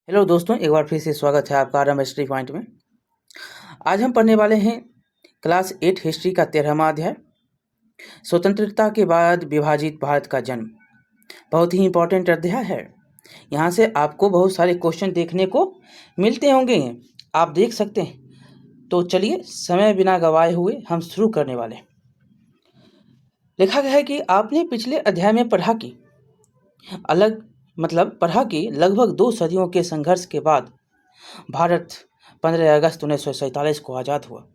Hello दोस्तों, एक बार फिर से स्वागत है आपका आरएम हिस्ट्री पॉइंट में। आज हम पढ़ने वाले हैं क्लास 8 हिस्ट्री का 13वां अध्याय, स्वतंत्रता के बाद विभाजित भारत का जन्म। बहुत ही इम्पोर्टेंट अध्याय है। यहाँ से आपको बहुत सारे क्वेश्चन देखने को मिलते होंगे, आप देख सकते हैं। तो चलिए समय बिना गवाए हुए हम शुरू करने वाले हैं। लिखा गया है कि आपने पिछले अध्याय में पढ़ा कि लगभग 2 सदियों के संघर्ष के बाद भारत 15 अगस्त 1947 को आज़ाद हुआ।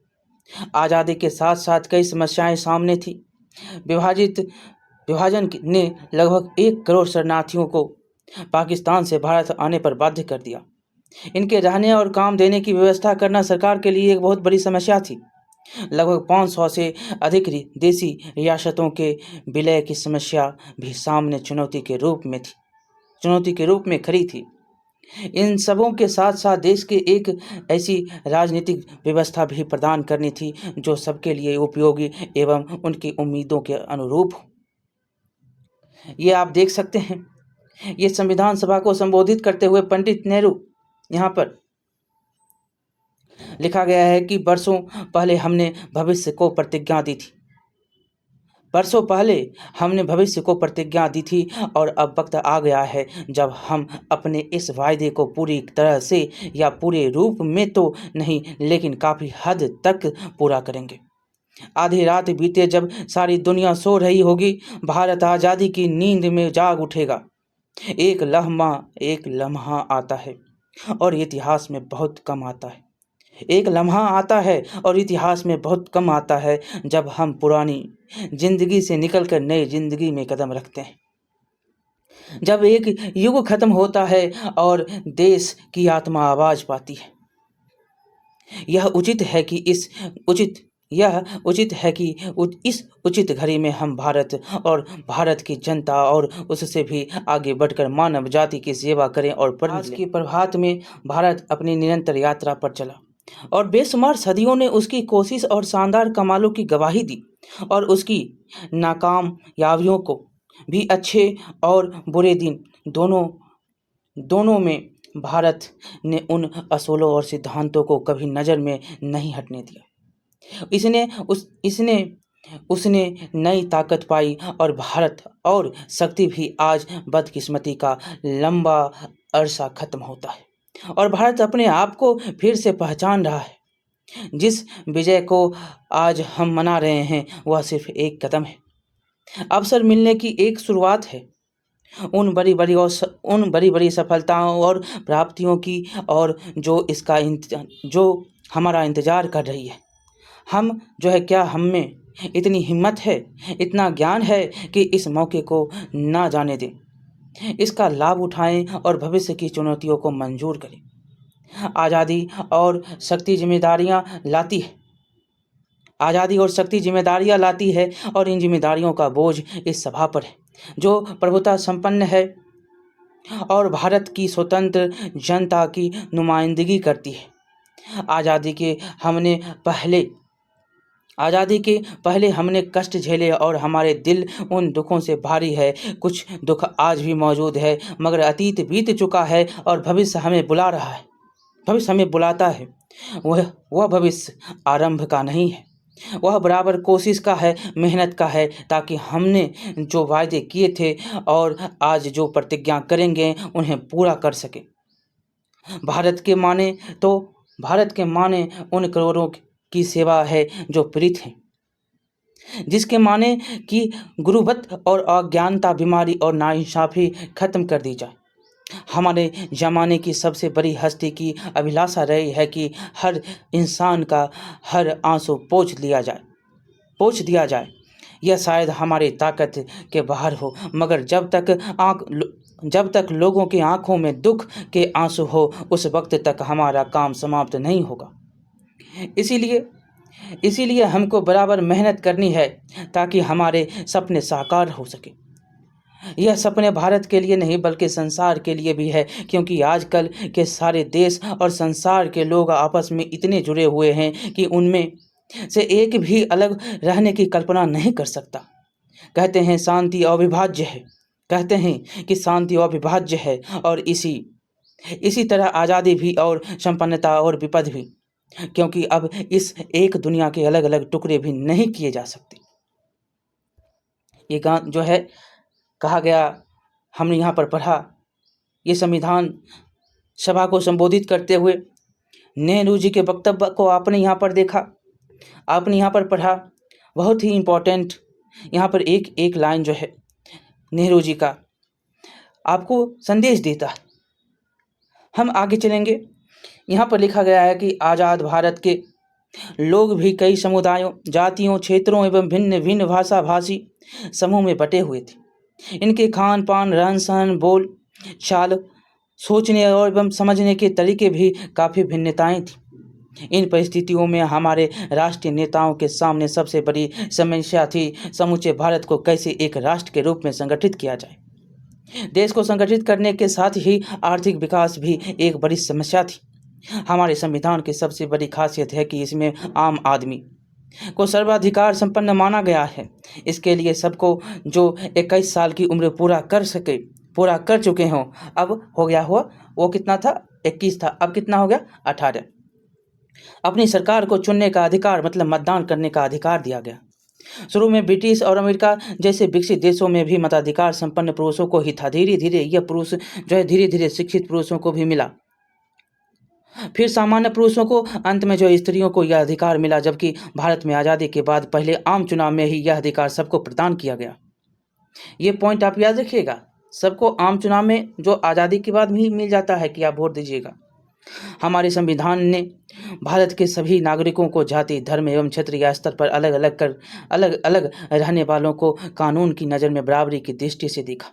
आज़ादी के साथ साथ कई समस्याएं सामने थी। विभाजन ने लगभग 1 करोड़ शरणार्थियों को पाकिस्तान से भारत आने पर बाध्य कर दिया। इनके रहने और काम देने की व्यवस्था करना सरकार के लिए एक बहुत बड़ी समस्या थी। लगभग 500 से अधिक देसी रियासतों के विलय की समस्या भी सामने चुनौती के रूप में खड़ी थी। इन सबों के साथ साथ देश के एक ऐसी राजनीतिक व्यवस्था भी प्रदान करनी थी जो सबके लिए उपयोगी एवं उनकी उम्मीदों के अनुरूप हो। ये आप देख सकते हैं, ये संविधान सभा को संबोधित करते हुए पंडित नेहरू, यहाँ पर लिखा गया है कि बरसों पहले हमने भविष्य को प्रतिज्ञा दी थी और अब वक्त आ गया है जब हम अपने इस वायदे को पूरी तरह से या पूरे रूप में तो नहीं लेकिन काफ़ी हद तक पूरा करेंगे। आधी रात बीते जब सारी दुनिया सो रही होगी, भारत आज़ादी की नींद में जाग उठेगा। एक लम्हा आता है और इतिहास में बहुत कम आता है जब हम पुरानी जिंदगी से निकलकर नई जिंदगी में कदम रखते हैं। जब एक युग खत्म होता है और देश की आत्मा आवाज पाती है। यह उचित है कि इस उचित घड़ी में हम भारत की जनता और उससे भी आगे बढ़कर मानव जाति की सेवा करें। और आज के प्रभात में भारत अपनी निरंतर यात्रा पर चला और बेशुमार सदियों ने उसकी कोशिश और शानदार कमालों की गवाही दी और उसकी नाकामयाबियों को भी अच्छे और बुरे दिन दोनों में भारत ने उन असूलों और सिद्धांतों को कभी नज़र में नहीं हटने दिया। उसने नई ताकत पाई और भारत और शक्ति भी आज बदकिस्मती का लंबा अरसा खत्म होता है और भारत अपने आप को फिर से पहचान रहा है। जिस विजय को आज हम मना रहे हैं वह सिर्फ एक कदम है, अवसर मिलने की एक शुरुआत है उन बड़ी बड़ी सफलताओं और प्राप्तियों की और जो हमारा इंतजार कर रही है। हम में इतनी हिम्मत है, इतना ज्ञान है कि इस मौके को ना जाने दें, इसका लाभ उठाएं और भविष्य की चुनौतियों को मंजूर करें। आज़ादी और शक्ति जिम्मेदारियां लाती है और इन जिम्मेदारियों का बोझ इस सभा पर है जो प्रभुता संपन्न है और भारत की स्वतंत्र जनता की नुमाइंदगी करती है। आज़ादी के पहले हमने कष्ट झेले और हमारे दिल उन दुखों से भारी है। कुछ दुख आज भी मौजूद है, मगर अतीत बीत चुका है और भविष्य हमें बुलाता है। वह भविष्य आरंभ का नहीं है, वह बराबर कोशिश का है, मेहनत का है, ताकि हमने जो वायदे किए थे और आज जो प्रतिज्ञा करेंगे उन्हें पूरा कर सके। भारत के माने उन करोड़ों की सेवा है जो पीड़ित हैं, जिसके माने कि गुरुवत और अज्ञानता, बीमारी और नाइंसाफी खत्म कर दी जाए। हमारे ज़माने की सबसे बड़ी हस्ती की अभिलाषा रही है कि हर इंसान का हर आंसू पोंछ दिया जाए। यह शायद हमारी ताकत के बाहर हो, मगर जब तक लोगों की आंखों में दुख के आंसू हो, उस वक्त तक हमारा काम समाप्त नहीं होगा। इसीलिए हमको बराबर मेहनत करनी है ताकि हमारे सपने साकार हो सके। यह सपने भारत के लिए नहीं बल्कि संसार के लिए भी है, क्योंकि आजकल के सारे देश और संसार के लोग आपस में इतने जुड़े हुए हैं कि उनमें से एक भी अलग रहने की कल्पना नहीं कर सकता। कहते हैं शांति अविभाज्य है और इसी तरह आज़ादी भी और संपन्नता और विपद भी, क्योंकि अब इस एक दुनिया के अलग अलग टुकड़े भी नहीं किए जा सकते। ये गान जो है कहा गया, हमने यहाँ पर पढ़ा, ये संविधान सभा को संबोधित करते हुए नेहरू जी के वक्तव्य को आपने यहाँ पर देखा, आपने यहाँ पर पढ़ा। बहुत ही इम्पोर्टेंट यहाँ पर एक एक लाइन जो है नेहरू जी का आपको संदेश देता है। हम आगे चलेंगे। यहाँ पर लिखा गया है कि आज़ाद भारत के लोग भी कई समुदायों, जातियों, क्षेत्रों एवं भिन्न भिन्न भाषा भाषी समूह में बटे हुए थे। इनके खान पान, रहन सहन, बोल चाल, सोचने और एवं समझने के तरीके भी काफ़ी भिन्नताएं थी। इन परिस्थितियों में हमारे राष्ट्रीय नेताओं के सामने सबसे बड़ी समस्या थी समूचे भारत को कैसे एक राष्ट्र के रूप में संगठित किया जाए। देश को संगठित करने के साथ ही आर्थिक विकास भी एक बड़ी समस्या थी। हमारे संविधान की सबसे बड़ी खासियत है कि इसमें आम आदमी को सर्वाधिकार संपन्न माना गया है। इसके लिए सबको जो 21 साल की उम्र पूरा कर चुके हों, अब हो गया हुआ वो कितना था, 21 था, अब कितना हो गया, 18, अपनी सरकार को चुनने का अधिकार मतलब मतदान करने का अधिकार दिया गया। शुरू में ब्रिटिश और अमेरिका जैसे विकसित देशों में भी मताधिकार संपन्न पुरुषों को ही था। धीरे धीरे यह पुरुष जो है धीरे धीरे शिक्षित पुरुषों को भी मिला, फिर सामान्य पुरुषों को, अंत में जो स्त्रियों को यह अधिकार मिला। जबकि भारत में आज़ादी के बाद पहले आम चुनाव में ही यह अधिकार सबको प्रदान किया गया। ये पॉइंट आप याद रखिएगा, सबको आम चुनाव में जो आज़ादी के बाद भी मिल जाता है कि आप वोट दीजिएगा। हमारे संविधान ने भारत के सभी नागरिकों को जाति, धर्म एवं क्षेत्रीय स्तर पर अलग अलग रहने वालों को कानून की नज़र में बराबरी की दृष्टि से देखा।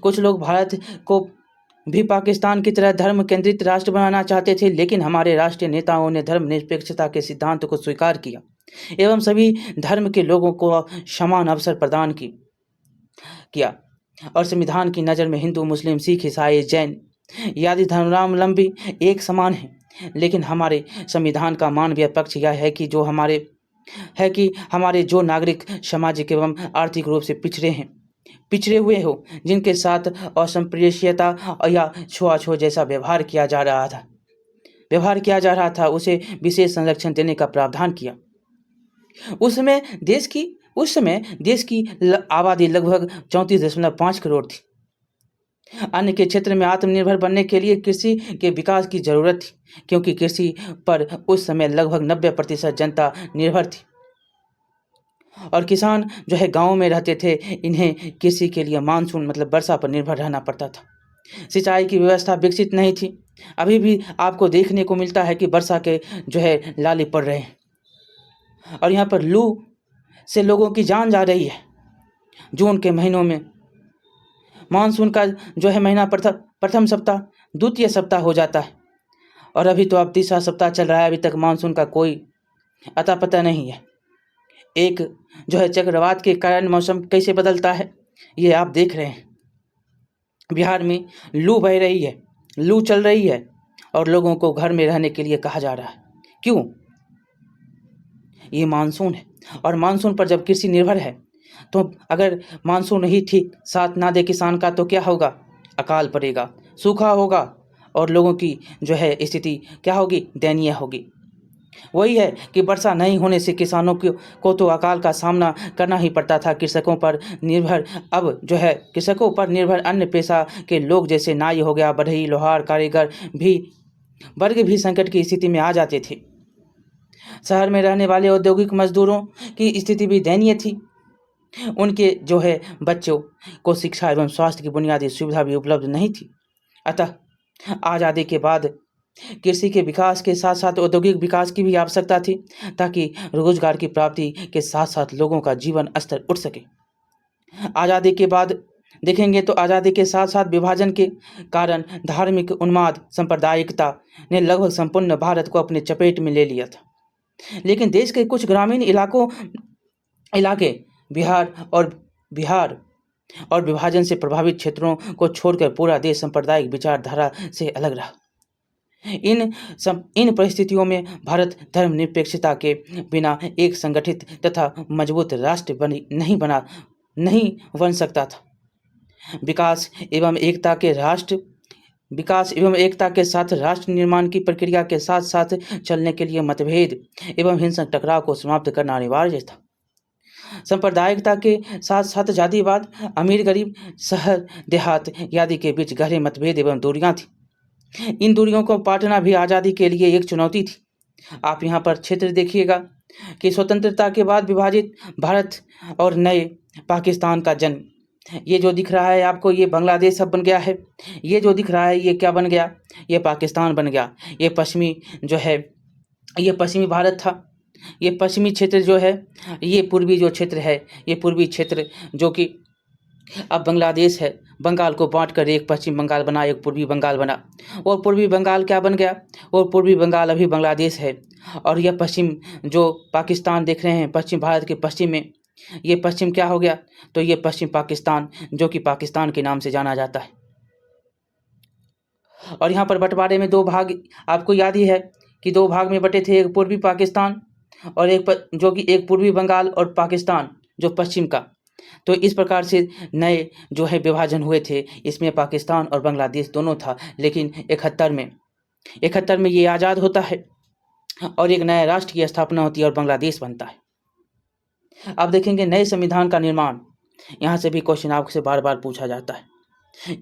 कुछ लोग भारत को भी पाकिस्तान की तरह धर्म केंद्रित राष्ट्र बनाना चाहते थे, लेकिन हमारे राष्ट्रीय नेताओं ने धर्मनिरपेक्षता के सिद्धांत को स्वीकार किया एवं सभी धर्म के लोगों को समान अवसर प्रदान किया। और संविधान की नज़र में हिंदू, मुस्लिम, सिख, ईसाई, जैन आदि धर्मावलंबी एक समान हैं। लेकिन हमारे संविधान का मानवीय पक्ष यह है कि हमारे जो नागरिक सामाजिक एवं आर्थिक रूप से पिछड़े हुए हो, जिनके साथ असंप्रेषीयता या छुआछूत जैसा व्यवहार किया जा रहा था, उसे विशेष संरक्षण देने का प्रावधान किया। उस समय देश की आबादी लगभग 34.5 करोड़ थी। अन्य के क्षेत्र में आत्मनिर्भर बनने के लिए कृषि के विकास की जरूरत थी, क्योंकि कृषि पर उस समय लगभग 90% जनता निर्भर थी और किसान जो है गाँव में रहते थे। इन्हें कृषि के लिए मानसून मतलब वर्षा पर निर्भर रहना पड़ता था। सिंचाई की व्यवस्था विकसित नहीं थी। अभी भी आपको देखने को मिलता है कि वर्षा के जो है लाले पड़ रहे हैं और यहाँ पर लू से लोगों की जान जा रही है। जून के महीनों में मानसून का जो है महीना प्रथम सप्ताह, द्वितीय सप्ताह हो जाता है और अभी तो अब तीसरा सप्ताह चल रहा है। अभी तक मानसून का कोई अता पता नहीं है। एक जो है चक्रवात के कारण मौसम कैसे बदलता है ये आप देख रहे हैं। बिहार में लू बह रही है, लू चल रही है और लोगों को घर में रहने के लिए कहा जा रहा है। क्यों? ये मानसून है और मानसून पर जब कृषि निर्भर है तो अगर मानसून ही ठीक साथ ना दे किसान का तो क्या होगा? अकाल पड़ेगा, सूखा होगा और लोगों की जो है स्थिति क्या होगी? दयनीय होगी। वही है कि वर्षा नहीं होने से किसानों को तो अकाल का सामना करना ही पड़ता था। कृषकों पर निर्भर अन्य पेशा के लोग जैसे नाई हो गया, बढ़ई, लोहार, कारीगर वर्ग भी संकट की स्थिति में आ जाते थे। शहर में रहने वाले औद्योगिक मजदूरों की स्थिति भी दयनीय थी। उनके जो है बच्चों को शिक्षा एवं स्वास्थ्य की बुनियादी सुविधा भी उपलब्ध नहीं थी। अतः आज़ादी के बाद कृषि के विकास के साथ साथ औद्योगिक विकास की भी आवश्यकता थी, ताकि रोजगार की प्राप्ति के साथ साथ लोगों का जीवन स्तर उठ सके। आज़ादी के बाद देखेंगे तो आज़ादी के साथ साथ विभाजन के कारण धार्मिक उन्माद, सांप्रदायिकता ने लगभग संपूर्ण भारत को अपने चपेट में ले लिया था। लेकिन देश के कुछ ग्रामीण इलाके बिहार और विभाजन से प्रभावित क्षेत्रों को छोड़कर पूरा देश सांप्रदायिक विचारधारा से अलग रहा। इन परिस्थितियों में भारत धर्मनिरपेक्षता के बिना एक संगठित तथा मजबूत राष्ट्र नहीं बन सकता था। विकास एवं एकता के राष्ट्र विकास एवं एकता के साथ राष्ट्र निर्माण की प्रक्रिया के साथ साथ चलने के लिए मतभेद एवं हिंसक टकराव को समाप्त करना अनिवार्य था। सांप्रदायिकता के साथ साथ जातिवाद, अमीर गरीब, शहर देहात आदि के बीच गहरे मतभेद एवं दूरियां थी। इन दूरियों को पाटना भी आज़ादी के लिए एक चुनौती थी। आप यहाँ पर क्षेत्र देखिएगा कि स्वतंत्रता के बाद विभाजित भारत और नए पाकिस्तान का जन्म। ये जो दिख रहा है आपको, ये बांग्लादेश अब बन गया है। ये जो दिख रहा है ये क्या बन गया, ये पाकिस्तान बन गया। ये पश्चिमी जो है, ये पश्चिमी भारत था। ये पश्चिमी क्षेत्र जो है, ये पूर्वी जो क्षेत्र है, ये पूर्वी क्षेत्र जो कि अब बांग्लादेश है। बंगाल को बांटकर एक पश्चिम बंगाल बना, एक पूर्वी बंगाल बना। और पूर्वी बंगाल क्या बन गया, और पूर्वी बंगाल अभी बांग्लादेश है। और यह पश्चिम जो पाकिस्तान देख रहे हैं, पश्चिम भारत के पश्चिम में, ये पश्चिम क्या हो गया, तो ये पश्चिम पाकिस्तान जो कि पाकिस्तान के नाम से जाना जाता है। और यहाँ पर बंटवारे में दो भाग आपको याद ही है कि दो भाग में बटे थे, एक पूर्वी पाकिस्तान और जो कि एक पूर्वी बंगाल और पाकिस्तान जो पश्चिम का। तो इस प्रकार से नए जो है विभाजन हुए थे, इसमें पाकिस्तान और बांग्लादेश दोनों था। लेकिन 71 में ये आज़ाद होता है और एक नया राष्ट्र की स्थापना होती है और बांग्लादेश बनता है। अब देखेंगे नए संविधान का निर्माण। यहाँ से भी क्वेश्चन आपसे बार बार पूछा जाता है,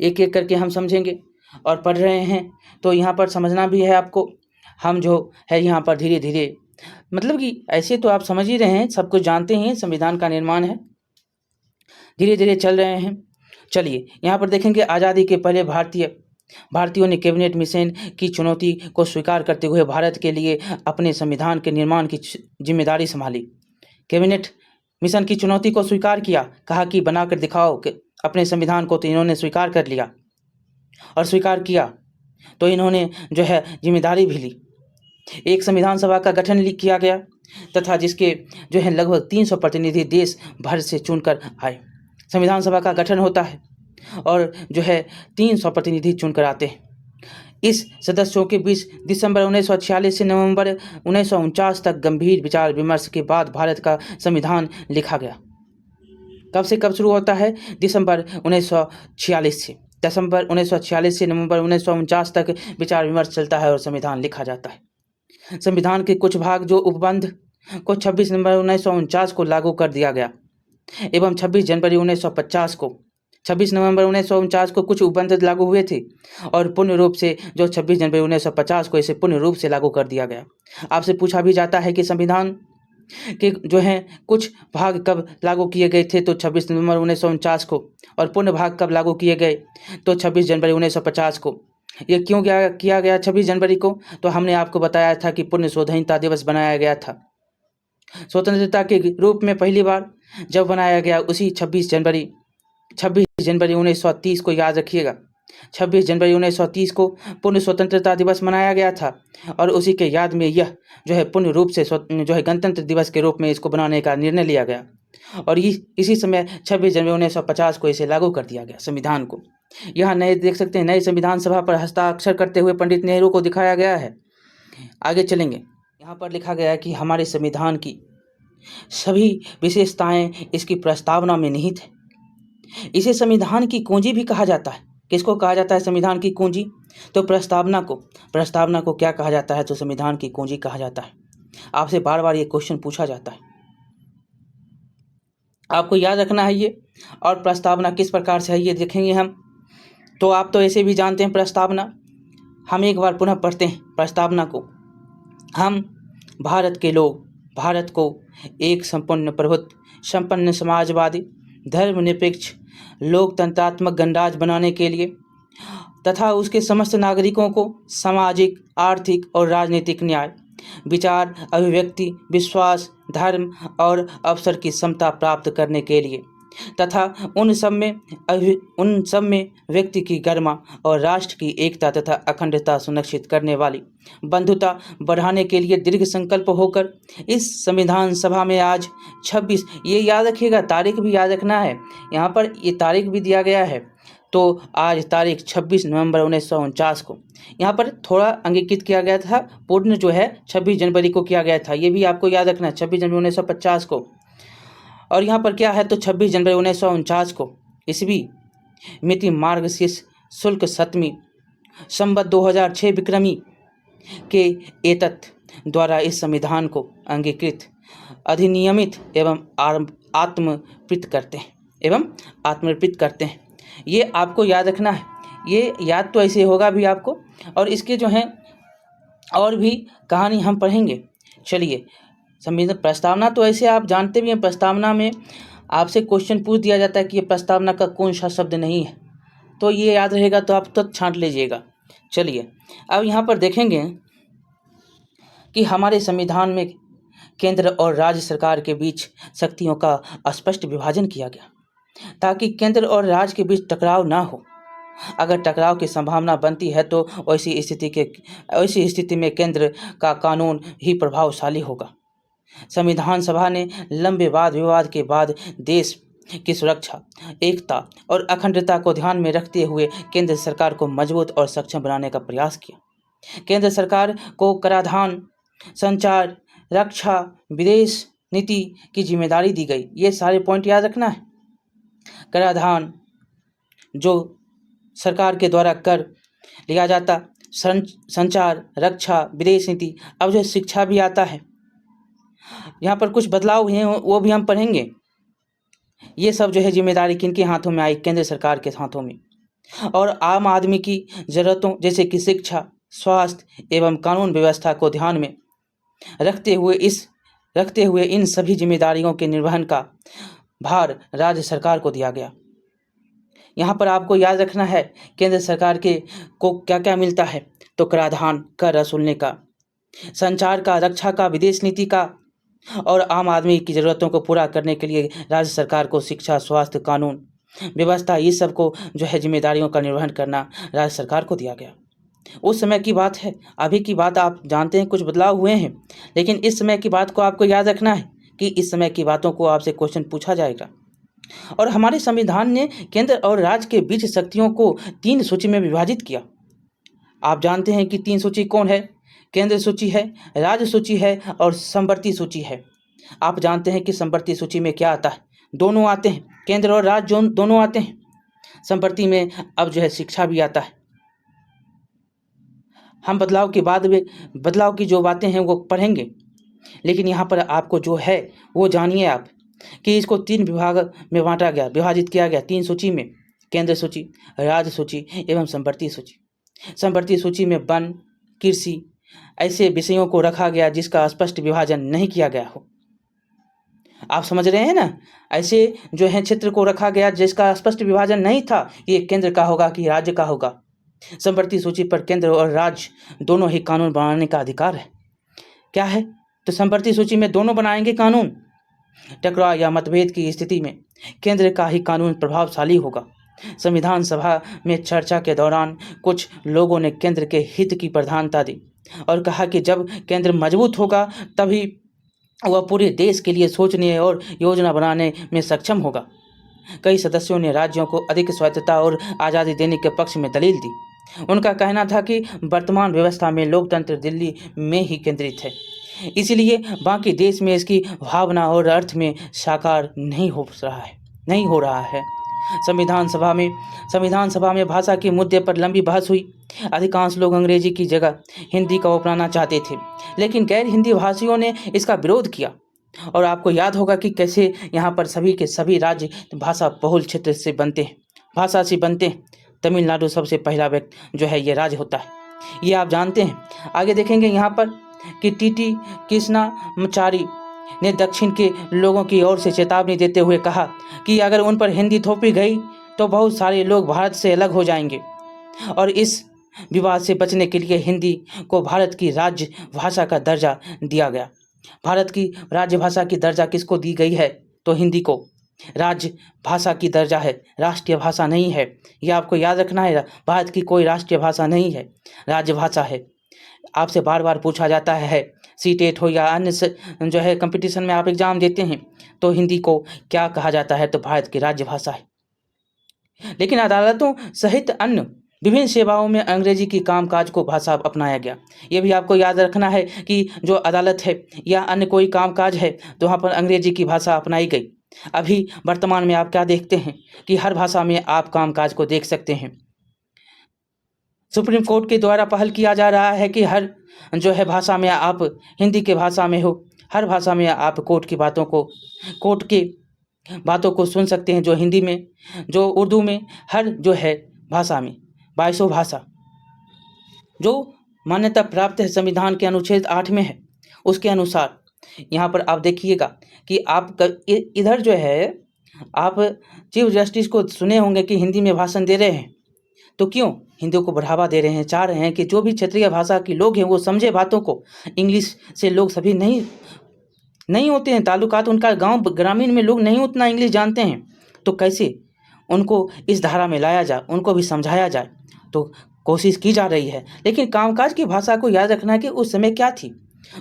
एक एक करके हम समझेंगे और पढ़ रहे हैं तो यहाँ पर समझना भी है आपको। हम जो है यहाँ पर धीरे धीरे, मतलब कि ऐसे तो आप समझ ही रहे हैं, सब कुछ जानते हैं, संविधान का निर्माण है, धीरे धीरे चल रहे हैं। चलिए यहाँ पर देखेंगे, आज़ादी के पहले भारतीयों ने कैबिनेट मिशन की चुनौती को स्वीकार करते हुए भारत के लिए अपने संविधान के निर्माण की जिम्मेदारी संभाली। कैबिनेट मिशन की चुनौती को स्वीकार किया, कहा कि बनाकर दिखाओ कि अपने संविधान को। तो इन्होंने स्वीकार कर लिया और स्वीकार किया तो इन्होंने जो है जिम्मेदारी भी ली। एक संविधान सभा का गठन किया गया तथा जिसके जो है लगभग 300 प्रतिनिधि देश भर से चुनकर आए। संविधान सभा का गठन होता है और जो है 300 प्रतिनिधि चुनकर आते हैं। इस सदस्यों के बीच दिसंबर 1946 से नवंबर 1949 तक गंभीर विचार विमर्श के बाद भारत का संविधान लिखा गया। कब से कब शुरू होता है, दिसंबर 1946 से। दिसंबर 1946 से नवंबर 1949 तक विचार विमर्श चलता है और संविधान लिखा जाता है। संविधान के कुछ भाग जो उपबंध को 26 नवंबर 1949 को लागू कर दिया गया एवं 26 जनवरी 1950 को 26 नवंबर 1949 को कुछ उपबंध लागू हुए थे और पूर्ण रूप से जो 26 जनवरी 1950 को इसे पूर्ण रूप से लागू कर दिया गया। आपसे पूछा भी जाता है कि संविधान के जो हैं कुछ भाग कब लागू किए गए थे, तो 26 नवंबर 1949 को, और पूर्ण भाग कब लागू किए गए, तो 26 जनवरी 1950 को। ये क्यों किया गया 26 जनवरी को, तो हमने आपको बताया था कि पूर्ण स्वाधीनता दिवस बनाया गया था। स्वतंत्रता के रूप में पहली बार जब बनाया गया उसी 26 जनवरी 1930 को, याद रखिएगा, 26 जनवरी 1930 को पूर्ण स्वतंत्रता दिवस मनाया गया था और उसी के याद में यह जो है पूर्ण रूप से जो है गणतंत्र दिवस के रूप में इसको बनाने का निर्णय लिया गया और इसी समय 26 जनवरी 1950 को इसे लागू कर दिया गया संविधान को। यहाँ नए देख सकते हैं, नए संविधान सभा पर हस्ताक्षर करते हुए पंडित नेहरू को दिखाया गया है। आगे चलेंगे, यहाँ पर लिखा गया है कि हमारे संविधान की सभी विशेषताएं इसकी प्रस्तावना में निहित है। इसे संविधान की कुंजी भी कहा जाता है। किसको कहा जाता है संविधान की कुंजी, तो प्रस्तावना को क्या कहा जाता है, तो संविधान की कुंजी कहा जाता है। आपसे बार बार ये क्वेश्चन पूछा जाता है, आपको याद रखना है ये। और प्रस्तावना किस प्रकार से है ये देखेंगे हम। तो आप तो ऐसे भी जानते हैं प्रस्तावना, हम एक बार पुनः पढ़ते हैं प्रस्तावना को। हम भारत के लोग भारत को एक संपूर्ण प्रभुत्व संपन्न समाजवादी धर्मनिरपेक्ष लोकतंत्रात्मक गणराज्य बनाने के लिए तथा उसके समस्त नागरिकों को सामाजिक, आर्थिक और राजनीतिक न्याय, विचार, अभिव्यक्ति, विश्वास, धर्म और अवसर की समता प्राप्त करने के लिए तथा उन सब में व्यक्ति की गरिमा और राष्ट्र की एकता तथा अखंडता सुनिश्चित करने वाली बंधुता बढ़ाने के लिए दृढ़ संकल्प होकर इस संविधान सभा में आज 26, ये याद रखिएगा, तारीख भी याद रखना है, यहाँ पर ये तारीख भी दिया गया है। तो आज तारीख 26 नवंबर 1949 को यहाँ पर थोड़ा अंकित किया गया था, पूर्ण जो है 26 जनवरी को किया गया था, ये भी आपको याद रखना है, 26 जनवरी 1950 को। और यहाँ पर क्या है, तो 26 जनवरी 1949 को ईस्वी मिति मार्गशीर्ष शुक्ल 7वीं संवत 2006 विक्रमी के एतत् द्वारा इस संविधान को अंगीकृत, अधिनियमित एवं आत्मर्पित करते हैं। ये आपको याद रखना है। ये याद तो ऐसे होगा भी आपको, और इसके जो हैं और भी कहानी हम पढ़ेंगे। चलिए, संविधान प्रस्तावना तो ऐसे आप जानते भी हैं, प्रस्तावना में आपसे क्वेश्चन पूछ दिया जाता है कि ये प्रस्तावना का कौन सा शब्द नहीं है, तो ये याद रहेगा तो आप तब छांट लीजिएगा। चलिए, अब यहाँ पर देखेंगे कि हमारे संविधान में केंद्र और राज्य सरकार के बीच शक्तियों का स्पष्ट विभाजन किया गया, ताकि केंद्र और राज्य के बीच टकराव ना हो। अगर टकराव की संभावना बनती है तो ऐसी स्थिति में केंद्र का कानून ही प्रभावशाली होगा। संविधान सभा ने लंबे वाद विवाद के बाद देश की सुरक्षा, एकता और अखंडता को ध्यान में रखते हुए केंद्र सरकार को मजबूत और सक्षम बनाने का प्रयास किया। केंद्र सरकार को कराधान, संचार, रक्षा, विदेश नीति की जिम्मेदारी दी गई। ये सारे पॉइंट याद रखना है। कराधान जो सरकार के द्वारा कर लिया जाता, संचार, रक्षा, विदेश नीति। अब जो शिक्षा भी आता है, यहाँ पर कुछ बदलाव हुए हैं, वो भी हम पढ़ेंगे। ये सब जो है जिम्मेदारी किनके हाथों में आई? केंद्र सरकार के हाथों में। और आम आदमी की ज़रूरतों जैसे कि शिक्षा, स्वास्थ्य एवं कानून व्यवस्था को ध्यान में रखते हुए इन सभी जिम्मेदारियों के निर्वहन का भार राज्य सरकार को दिया गया। यहाँ पर आपको याद रखना है केंद्र सरकार को क्या क्या मिलता है, तो कराधान, कर वसूलने का, संचार का, रक्षा का, विदेश नीति का, और आम आदमी की ज़रूरतों को पूरा करने के लिए राज्य सरकार को शिक्षा, स्वास्थ्य, कानून व्यवस्था, ये सब को जो है जिम्मेदारियों का निर्वहन करना राज्य सरकार को दिया गया। उस समय की बात है, अभी की बात आप जानते हैं कुछ बदलाव हुए हैं, लेकिन इस समय की बात को आपको याद रखना है कि इस समय की बातों को आपसे क्वेश्चन पूछा जाएगा। और हमारे संविधान ने केंद्र और राज्य के बीच शक्तियों को 3 सूची में विभाजित किया। आप जानते हैं कि 3 सूची कौन है? केंद्र सूची है, राज्य सूची है और संवर्ती सूची है। आप जानते हैं कि संवर्ती सूची में क्या आता है? दोनों आते हैं, केंद्र और राज्य दोनों आते हैं। संवर्ती में अब जो है शिक्षा भी आता है। हम बदलाव की जो बातें हैं वो पढ़ेंगे, लेकिन यहाँ पर आपको जो है वो जानिए आप कि इसको 3 विभाग में विभाजित किया गया, 3 सूची में, केंद्र सूची, राज्य सूची एवं संवर्ती सूची। संवर्ती सूची में वन, कृषि ऐसे विषयों को रखा गया जिसका स्पष्ट विभाजन नहीं किया गया हो। आप समझ रहे हैं ना? ऐसे जो है क्षेत्र को रखा गया जिसका स्पष्ट विभाजन नहीं था, ये केंद्र का होगा कि राज्य का होगा। संवर्ती सूची पर केंद्र और राज्य दोनों ही कानून बनाने का अधिकार है। क्या है? तो संवर्ती सूची में दोनों बनाएंगे कानून। टकराव या मतभेद की स्थिति में केंद्र का ही कानून प्रभावशाली होगा। संविधान सभा में चर्चा के दौरान कुछ लोगों ने केंद्र के हित की प्रधानता दी और कहा कि जब केंद्र मजबूत होगा तभी वह पूरे देश के लिए सोचने और योजना बनाने में सक्षम होगा। कई सदस्यों ने राज्यों को अधिक स्वायत्तता और आज़ादी देने के पक्ष में दलील दी। उनका कहना था कि वर्तमान व्यवस्था में लोकतंत्र दिल्ली में ही केंद्रित है, इसलिए बाकी देश में इसकी भावना और अर्थ में साकार नहीं हो रहा है। संविधान सभा में भाषा के मुद्दे पर लंबी बहस हुई। अधिकांश लोग अंग्रेजी की जगह हिंदी का अपनाना चाहते थे, लेकिन गैर हिंदी भाषियों ने इसका विरोध किया। और आपको याद होगा कि कैसे यहाँ पर सभी के सभी राज्य भाषा बहुल क्षेत्र से बनते हैं। तमिलनाडु सबसे पहला व्यक्ति जो है ये राज्य होता है, ये आप जानते हैं। आगे देखेंगे यहाँ पर कि टीटी कृष्णामाचारी ने दक्षिण के लोगों की ओर से चेतावनी देते हुए कहा कि अगर उन पर हिंदी थोपी गई तो बहुत सारे लोग भारत से अलग हो जाएंगे, और इस विवाद से बचने के लिए हिंदी को भारत की राज्य भाषा का दर्जा दिया गया। भारत की राज्य भाषा की दर्जा किसको दी गई है? तो हिंदी को राज्य भाषा की दर्जा है, राष्ट्रीय भाषा नहीं है। यह आपको याद रखना है। भारत की कोई राष्ट्रीय भाषा नहीं है, राज्य भाषा है। आपसे बार बार पूछा जाता है, सीटेट हो या अन्य जो है कंपटीशन में आप एग्जाम देते हैं तो हिंदी को क्या कहा जाता है? तो भारत की राज्य भाषा है। लेकिन अदालतों सहित अन्य विभिन्न सेवाओं में अंग्रेजी की कामकाज को भाषा अपनाया गया। ये भी आपको याद रखना है कि जो अदालत है या अन्य कोई कामकाज है तो वहाँ पर अंग्रेजी की भाषा अपनाई गई। अभी वर्तमान में आप क्या देखते हैं कि हर भाषा में आप कामकाज को देख सकते हैं। सुप्रीम कोर्ट के द्वारा पहल किया जा रहा है कि हर जो है भाषा में आप, हिंदी के भाषा में हो, हर भाषा में आप कोर्ट की बातों को सुन सकते हैं, जो हिंदी में, जो उर्दू में, हर जो है भाषा में, 22 भाषा जो मान्यता प्राप्त है संविधान के अनुच्छेद 8 में है, उसके अनुसार यहाँ पर आप देखिएगा कि आप इधर जो है आप चीफ जस्टिस को सुने होंगे कि हिंदी में भाषण दे रहे हैं, तो क्यों हिंदी को बढ़ावा दे रहे हैं, चाह रहे हैं कि जो भी क्षेत्रीय भाषा के लोग हैं वो समझे बातों को। इंग्लिश से लोग सभी नहीं होते हैं ताल्लुकात, उनका गांव ग्रामीण में लोग नहीं उतना इंग्लिश जानते हैं, तो कैसे उनको इस धारा में लाया जाए, उनको भी समझाया जाए, तो कोशिश की जा रही है। लेकिन कामकाज की भाषा को याद रखना कि उस समय क्या थी,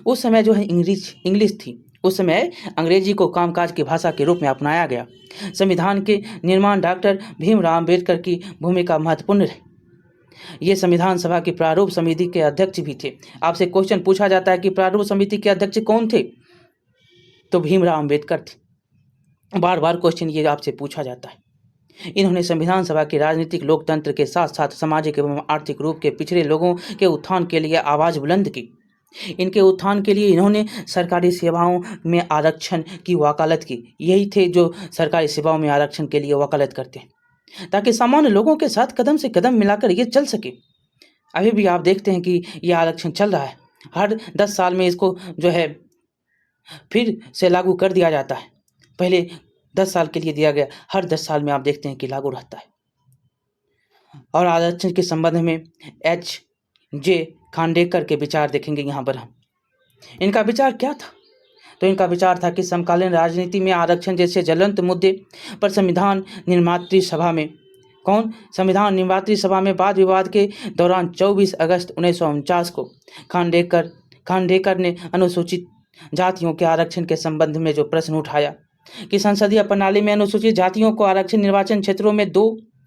उस समय जो है इंग्लिश थी, उस समय अंग्रेजी को कामकाज की भाषा के रूप में अपनाया गया। संविधान के निर्माण डॉक्टर भीमराव अम्बेडकर की भूमिका महत्वपूर्ण है। ये संविधान सभा की प्रारूप समिति के अध्यक्ष भी थे। आपसे क्वेश्चन पूछा जाता है कि प्रारूप समिति के अध्यक्ष कौन थे, तो भीमराव अम्बेडकर थे। बार बार क्वेश्चन ये आपसे पूछा जाता है। इन्होंने संविधान सभा के राजनीतिक लोकतंत्र के साथ साथ सामाजिक एवं आर्थिक रूप के पिछड़े लोगों के उत्थान के लिए आवाज़ बुलंद की। इनके उत्थान के लिए इन्होंने सरकारी सेवाओं में आरक्षण की वकालत की। यही थे जो सरकारी सेवाओं में आरक्षण के लिए वकालत करते हैं, ताकि सामान्य लोगों के साथ कदम से कदम मिलाकर ये चल सके। अभी भी आप देखते हैं कि यह आरक्षण चल रहा है, हर 10 साल में इसको जो है फिर से लागू कर दिया जाता है। पहले 10 साल के लिए दिया गया, हर 10 साल में आप देखते हैं कि लागू रहता है। और आरक्षण के संबंध में H.J. खांडेकर के विचार देखेंगे यहाँ पर हम। इनका विचार क्या था, तो इनका विचार था कि समकालीन राजनीति में आरक्षण जैसे ज्वलंत मुद्दे पर संविधान निर्मात्री सभा में वाद विवाद के दौरान 24 अगस्त 1949 को खांडेकर ने अनुसूचित जातियों के आरक्षण के संबंध में जो प्रश्न उठाया कि संसदीय प्रणाली में अनुसूचित जातियों को आरक्षण निर्वाचन क्षेत्रों में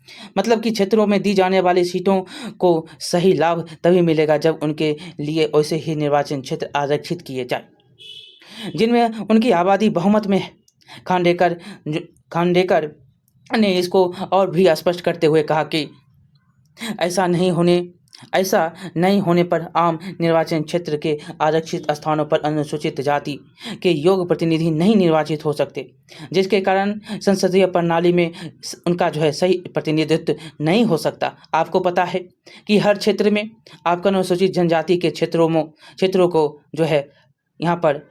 क्षेत्रों में दी जाने वाली सीटों को सही लाभ तभी मिलेगा जब उनके लिए वैसे ही निर्वाचन क्षेत्र आरक्षित किए जाए जिनमें उनकी आबादी बहुमत में है। खांडेकर ने इसको और भी स्पष्ट करते हुए कहा कि ऐसा नहीं होने पर आम निर्वाचन क्षेत्र के आरक्षित स्थानों पर अनुसूचित जाति के योग्य प्रतिनिधि नहीं निर्वाचित हो सकते, जिसके कारण संसदीय प्रणाली में उनका जो है सही प्रतिनिधित्व नहीं हो सकता। आपको पता है कि हर क्षेत्र में आपका अनुसूचित जनजाति के क्षेत्रों को जो है यहाँ पर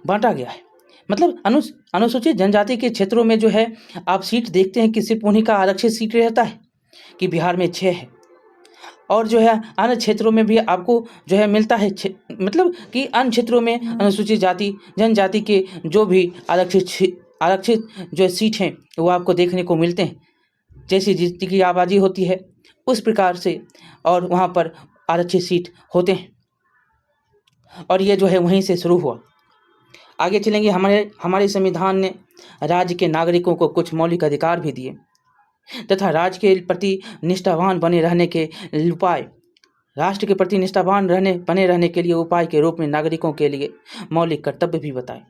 बांटा गया है। मतलब अनुसूचित जनजाति के क्षेत्रों में जो है आप सीट देखते हैं कि सिर्फ उन्हीं का आरक्षित सीट रहता है, कि बिहार में 6 है, और जो है अन्य क्षेत्रों में भी आपको जो है मिलता है, मतलब कि अन्य क्षेत्रों में अनुसूचित जनजाति के जो भी आरक्षित जो सीट हैं वो आपको देखने को मिलते हैं। जैसी जितनी आबादी होती है उस प्रकार से और वहाँ पर आरक्षित सीट होते हैं, और ये जो है वहीं से शुरू हुआ। आगे चलेंगे। हमारे संविधान ने राज्य के नागरिकों को कुछ मौलिक अधिकार भी दिए तथा राज्य के प्रति निष्ठावान बने रहने के उपाय राष्ट्र के प्रति निष्ठावान बने रहने के लिए उपाय के रूप में नागरिकों के लिए मौलिक कर्तव्य भी बताए।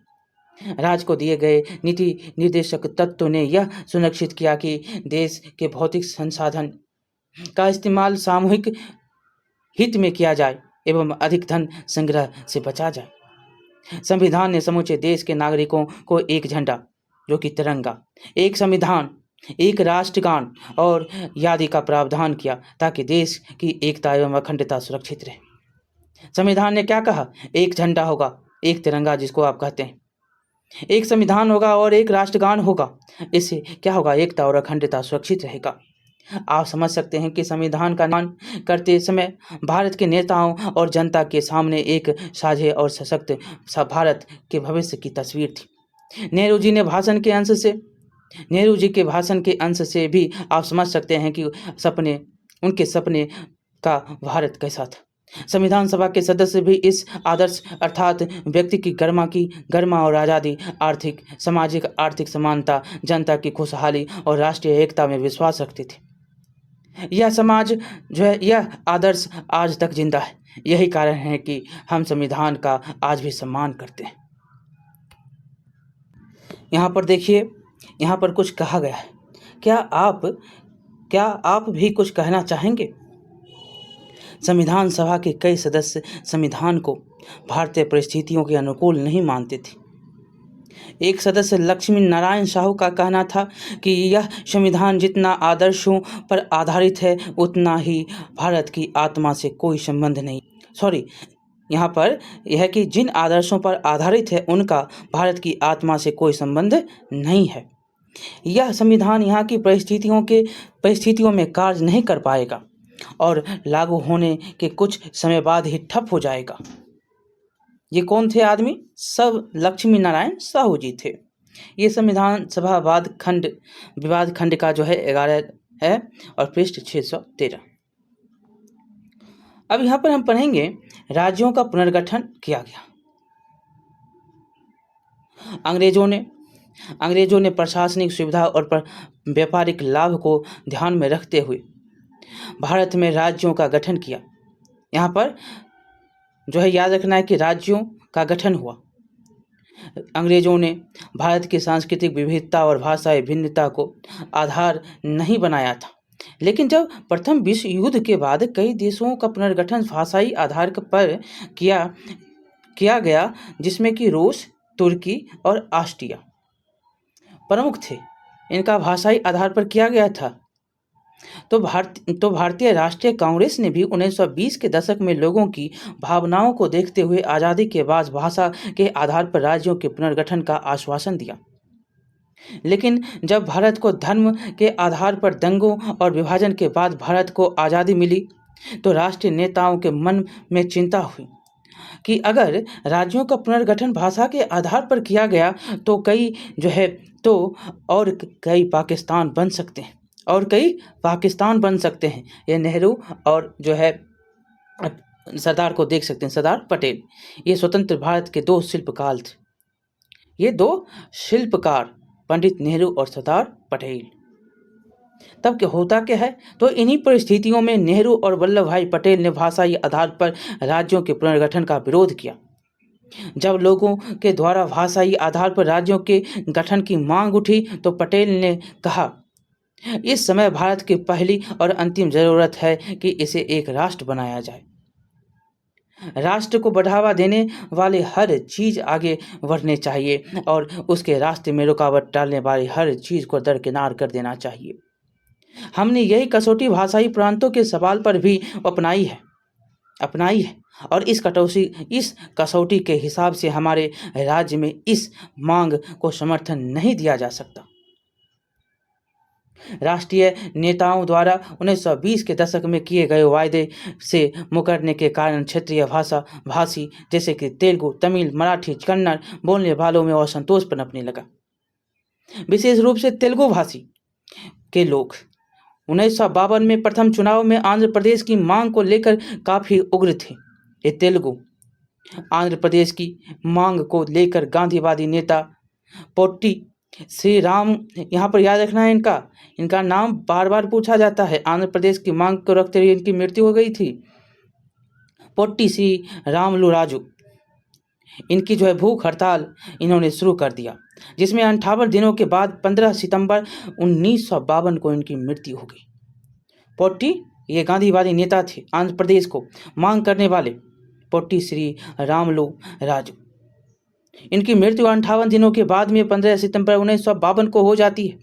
राज्य को दिए गए नीति निर्देशक तत्व ने यह सुनिश्चित किया कि देश के भौतिक संसाधन का इस्तेमाल सामूहिक हित में किया जाए एवं अधिक धन संग्रह से बचा जाए। संविधान ने समूचे देश के नागरिकों को एक झंडा जो कि तिरंगा, एक संविधान, एक राष्ट्रगान और आदि का प्रावधान किया ताकि देश की एकता एवं अखंडता सुरक्षित रहे। संविधान ने क्या कहा? एक झंडा होगा, एक तिरंगा जिसको आप कहते हैं, एक संविधान होगा और एक राष्ट्रगान होगा। इससे क्या होगा? एकता और अखंडता सुरक्षित रहेगा। आप समझ सकते हैं कि संविधान का निर्माण करते समय भारत के नेताओं और जनता के सामने एक साझे और सशक्त भारत के भविष्य की तस्वीर थी। नेहरू जी के भाषण के अंश से भी आप समझ सकते हैं कि उनके सपने का भारत कैसा था। संविधान सभा के सदस्य भी इस आदर्श अर्थात व्यक्ति की गरिमा और आज़ादी, सामाजिक आर्थिक समानता, जनता की खुशहाली और राष्ट्रीय एकता में विश्वास रखते थे। यह आदर्श आज तक जिंदा है। यही कारण है कि हम संविधान का आज भी सम्मान करते हैं। यहाँ पर देखिए, यहाँ पर कुछ कहा गया है। क्या आप भी कुछ कहना चाहेंगे? संविधान सभा के कई सदस्य संविधान को भारतीय परिस्थितियों के अनुकूल नहीं मानते थे। एक सदस्य लक्ष्मी नारायण साहू का कहना था कि यह संविधान जितना आदर्शों पर आधारित है उतना ही भारत की आत्मा से कोई संबंध नहीं। यहाँ पर यह कि जिन आदर्शों पर आधारित है उनका भारत की आत्मा से कोई संबंध नहीं है। यह संविधान यहाँ की परिस्थितियों में कार्य नहीं कर पाएगा और लागू होने के कुछ समय बाद ही ठप हो जाएगा। ये कौन थे आदमी? सब लक्ष्मी नारायण साहू जी थे। ये संविधान सभा विवाद खंड का जो है 11 है और पृष्ठ 613। अब यहाँ पर हम पढ़ेंगे राज्यों का पुनर्गठन किया गया। अंग्रेजों ने प्रशासनिक सुविधा और व्यापारिक लाभ को ध्यान में रखते हुए भारत में राज्यों का गठन किया। यहाँ पर जो है याद रखना है कि राज्यों का गठन हुआ। अंग्रेजों ने भारत की सांस्कृतिक विविधता और भाषाई भिन्नता को आधार नहीं बनाया था, लेकिन जब प्रथम विश्व युद्ध के बाद कई देशों का पुनर्गठन भाषाई आधार पर किया गया, जिसमें कि रूस, तुर्की और ऑस्ट्रिया प्रमुख थे। इनका भाषाई आधार पर किया गया था। तो भारतीय राष्ट्रीय कांग्रेस ने भी 1920 के दशक में लोगों की भावनाओं को देखते हुए आज़ादी के बाद भाषा के आधार पर राज्यों के पुनर्गठन का आश्वासन दिया। लेकिन जब भारत को धर्म के आधार पर दंगों और विभाजन के बाद भारत को आज़ादी मिली तो राष्ट्रीय नेताओं के मन में चिंता हुई कि अगर राज्यों का पुनर्गठन भाषा के आधार पर किया गया तो कई पाकिस्तान बन सकते हैं। ये नेहरू और जो है सरदार को देख सकते हैं, सरदार पटेल। ये स्वतंत्र भारत के दो शिल्पकार थे। ये दो शिल्पकार पंडित नेहरू और सरदार पटेल। तब क्या होता क्या है? तो इन्हीं परिस्थितियों में नेहरू और वल्लभ भाई पटेल ने भाषाई आधार पर राज्यों के पुनर्गठन का विरोध किया। जब लोगों के द्वारा भाषाई आधार पर राज्यों के गठन की मांग उठी तो पटेल ने कहा, इस समय भारत की पहली और अंतिम जरूरत है कि इसे एक राष्ट्र बनाया जाए। राष्ट्र को बढ़ावा देने वाले हर चीज आगे बढ़ने चाहिए और उसके रास्ते में रुकावट डालने वाली हर चीज को दरकिनार कर देना चाहिए। हमने यही कसौटी भाषाई प्रांतों के सवाल पर भी अपनाई है और इस कसौटी के हिसाब से हमारे राज्य में इस मांग को समर्थन नहीं दिया जा सकता। राष्ट्रीय नेताओं द्वारा 1920 के दशक में किए गए वायदे से मुकरने के कारण क्षेत्रीय भाषी जैसे कि तेलुगु, तमिल, मराठी, कन्नड़ बोलने वालों में असंतोष पनपने लगा। विशेष रूप से तेलुगु भाषी के लोग 1952 में प्रथम चुनाव में आंध्र प्रदेश की मांग को लेकर काफ़ी उग्र थे। ये तेलुगु आंध्र प्रदेश की मांग को लेकर गांधीवादी नेता पोट्टी श्री राम, यहाँ पर याद रखना है इनका नाम बार बार पूछा जाता है। आंध्र प्रदेश की मांग को रखते हुए इनकी मृत्यु हो गई थी। पोट्टी श्री रामुलु राजू, इनकी जो है भूख हड़ताल इन्होंने शुरू कर दिया, जिसमें 58 दिनों के बाद 15 सितंबर 1952 को इनकी मृत्यु हो गई। पोट्टी ये गांधीवादी नेता थे, आंध्र प्रदेश को मांग करने वाले पोट्टी श्री रामुलु राजू। इनकी मृत्यु 58 दिनों के बाद में 15 सितंबर 1952 को हो जाती है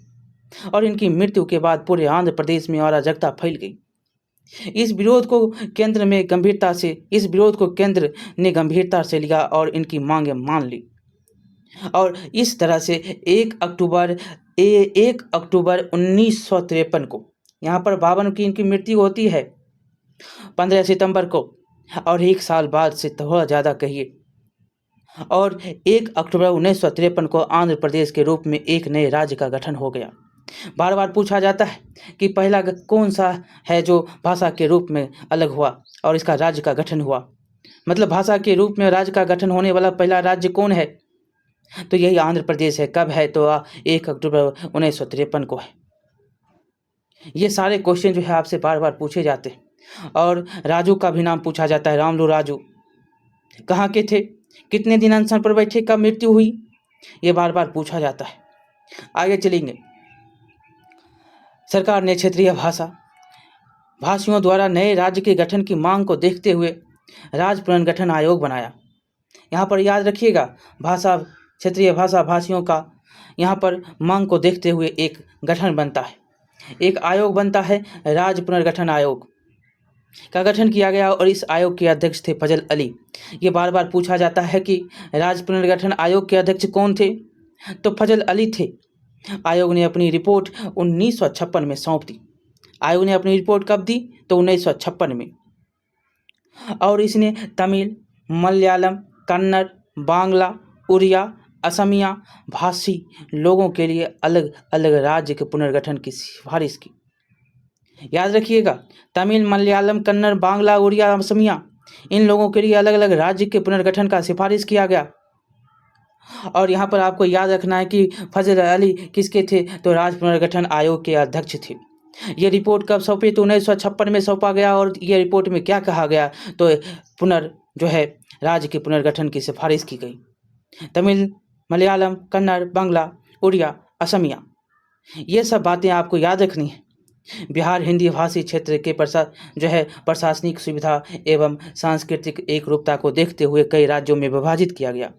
और इनकी मृत्यु के बाद पूरे आंध्र प्रदेश में अराजकता फैल गई। इस विरोध को केंद्र ने गंभीरता से लिया और इनकी मांगें मान ली और इस तरह से 1 अक्टूबर 1953 को यहाँ पर 52 की इनकी मृत्यु होती है 15 सितंबर को और एक साल बाद से थोड़ा ज़्यादा कहिए और 1 अक्टूबर 1953 को आंध्र प्रदेश के रूप में एक नए राज्य का गठन हो गया। बार बार पूछा जाता है कि पहला कौन सा है जो भाषा के रूप में अलग हुआ और इसका राज्य का गठन हुआ, मतलब भाषा के रूप में राज्य का गठन होने वाला पहला राज्य कौन है? तो यही आंध्र प्रदेश है। कब है? तो 1 अक्टूबर 1953 को है। ये सारे क्वेश्चन जो है आपसे बार बार पूछे जाते हैं और राजू का भी नाम पूछा जाता है। रामुलु राजू कहाँ के थे, कितने दिन अनशन पर बैठे, कब मृत्यु हुई, ये बार बार पूछा जाता है। आगे चलेंगे। सरकार ने क्षेत्रीय भाषा भाषियों द्वारा नए राज्य के गठन की मांग को देखते हुए राज्य पुनर्गठन आयोग बनाया। यहाँ पर याद रखिएगा, क्षेत्रीय भाषा भाषियों का यहाँ पर मांग को देखते हुए एक गठन बनता है, एक आयोग बनता है, राज्य पुनर्गठन आयोग का गठन किया गया और इस आयोग के अध्यक्ष थे फजल अली। ये बार बार पूछा जाता है कि राज्य पुनर्गठन आयोग के अध्यक्ष कौन थे, तो फजल अली थे। आयोग ने अपनी रिपोर्ट 1956 में सौंप दी। आयोग ने अपनी रिपोर्ट कब दी, तो 1956 में। और इसने तमिल, मलयालम, कन्नड़, बांग्ला, उड़िया, असमिया भाषी लोगों के लिए अलग अलग राज्य के पुनर्गठन की सिफारिश की। याद रखिएगा, तमिल, मलयालम, कन्नड़, बांग्ला, उड़िया, असमिया, इन लोगों के लिए अलग अलग राज्य के पुनर्गठन का सिफारिश किया गया। और यहाँ पर आपको याद रखना है कि फजल अली किसके थे, तो राज्य पुनर्गठन आयोग के अध्यक्ष थे। ये रिपोर्ट कब सौंपी, तो 1956 में सौंपा गया। और ये रिपोर्ट में क्या कहा गया, तो राज्य के पुनर्गठन की सिफारिश की गई। तमिल, मलयालम, कन्नड़, बांग्ला, उड़िया, असमिया, ये सब बातें आपको याद रखनी है। बिहार हिंदी भाषी क्षेत्र के प्रशासनिक सुविधा एवं सांस्कृतिक एकरूपता को देखते हुए कई राज्यों में विभाजित किया गया।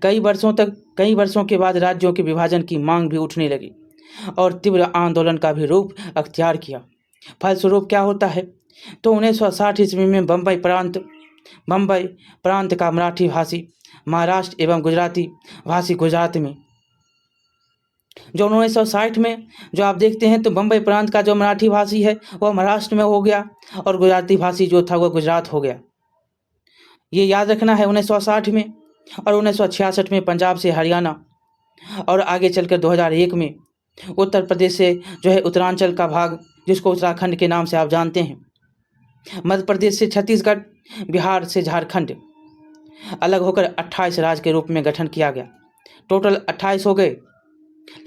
कई वर्षों के बाद राज्यों के विभाजन की मांग भी उठने लगी और तीव्र आंदोलन का भी रूप अख्तियार किया। फलस्वरूप क्या होता है, तो 1960 ईस्वी में बम्बई प्रांत का मराठी भाषी महाराष्ट्र एवं गुजराती भाषी गुजरात में, जो 1960 में जो आप देखते हैं, तो बम्बई प्रांत का जो मराठी भाषी है वह महाराष्ट्र में हो गया और गुजराती भाषी जो था वह गुजरात हो गया। ये याद रखना है 1960 में। और 1966 में पंजाब से हरियाणा और आगे चलकर 2001 में उत्तर प्रदेश से उत्तरांचल का भाग, जिसको उत्तराखंड के नाम से आप जानते हैं, मध्य प्रदेश से छत्तीसगढ़, बिहार से झारखंड अलग होकर 28 राज्य के रूप में गठन किया गया। टोटल 28 हो गए,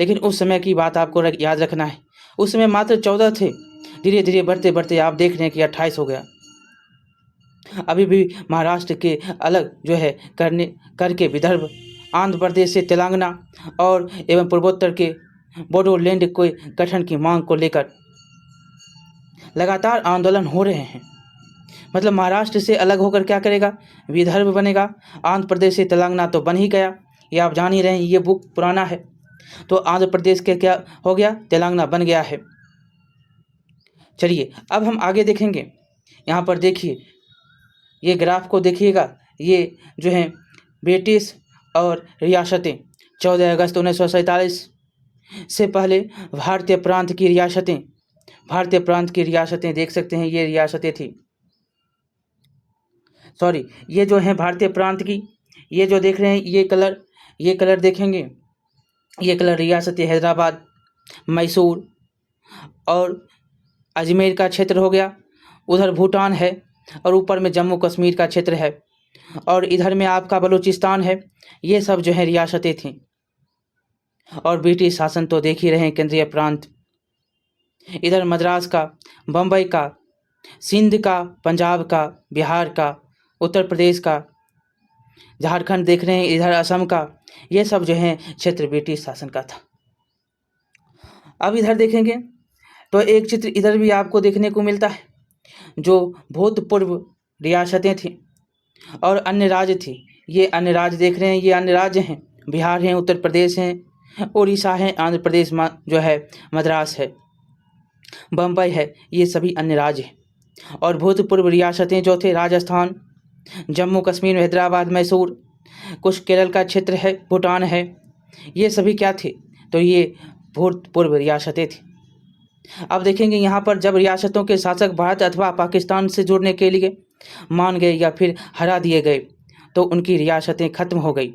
लेकिन उस समय की बात आपको याद रखना है, उस समय मात्र 14 थे। धीरे धीरे बढ़ते बढ़ते आप देख रहे हैं कि 28 हो गया। अभी भी महाराष्ट्र के अलग करके विदर्भ, आंध्र प्रदेश से तेलंगाना और एवं पूर्वोत्तर के बोडोलैंड को गठन की मांग को लेकर लगातार आंदोलन हो रहे हैं। मतलब महाराष्ट्र से अलग होकर क्या करेगा, विदर्भ बनेगा। आंध्र प्रदेश से तेलंगाना तो बन ही गया, ये आप जान ही रहे हैं, ये बुक पुराना है। तो आंध्र प्रदेश के क्या हो गया, तेलंगाना बन गया है। चलिए अब हम आगे देखेंगे। यहाँ पर देखिए, ये ग्राफ को देखिएगा, ये ब्रिटिश और रियासतें 14 अगस्त 1947 से पहले भारतीय प्रांत की रियासतें देख सकते हैं, ये रियासतें थी। ये भारतीय प्रांत की, ये जो देख रहे हैं ये कलर देखेंगे, ये कलर रियासत हैदराबाद, मैसूर और अजमेर का क्षेत्र हो गया। उधर भूटान है और ऊपर में जम्मू कश्मीर का क्षेत्र है और इधर में आपका बलूचिस्तान है। ये सब रियासतें थीं। और ब्रिटिश शासन तो देख ही रहे हैं, केंद्रीय प्रांत। इधर मद्रास का, बम्बई का, सिंध का, पंजाब का, बिहार का, उत्तर प्रदेश का, झारखंड देख रहे हैं, इधर असम का, ये सब क्षेत्र ब्रिटिश शासन का था। अब इधर देखेंगे तो एक चित्र इधर भी आपको देखने को मिलता है, जो भूतपूर्व रियासतें थी और अन्य राज्य थी। ये अन्य राज्य देख रहे हैं, ये अन्य राज्य हैं, बिहार हैं, उत्तर प्रदेश हैं, उड़ीसा है, आंध्र प्रदेश मद्रास है, बम्बई है, ये सभी अन्य राज्य हैं। और भूतपूर्व रियासतें जो थे, राजस्थान, जम्मू कश्मीर, हैदराबाद, मैसूर, कुछ केरल का क्षेत्र है, भूटान है, ये सभी क्या थे, तो ये भूतपूर्व रियासतें थी। अब देखेंगे यहाँ पर जब रियासतों के शासक भारत अथवा पाकिस्तान से जुड़ने के लिए मान गए या फिर हरा दिए गए, तो उनकी रियासतें खत्म हो गई।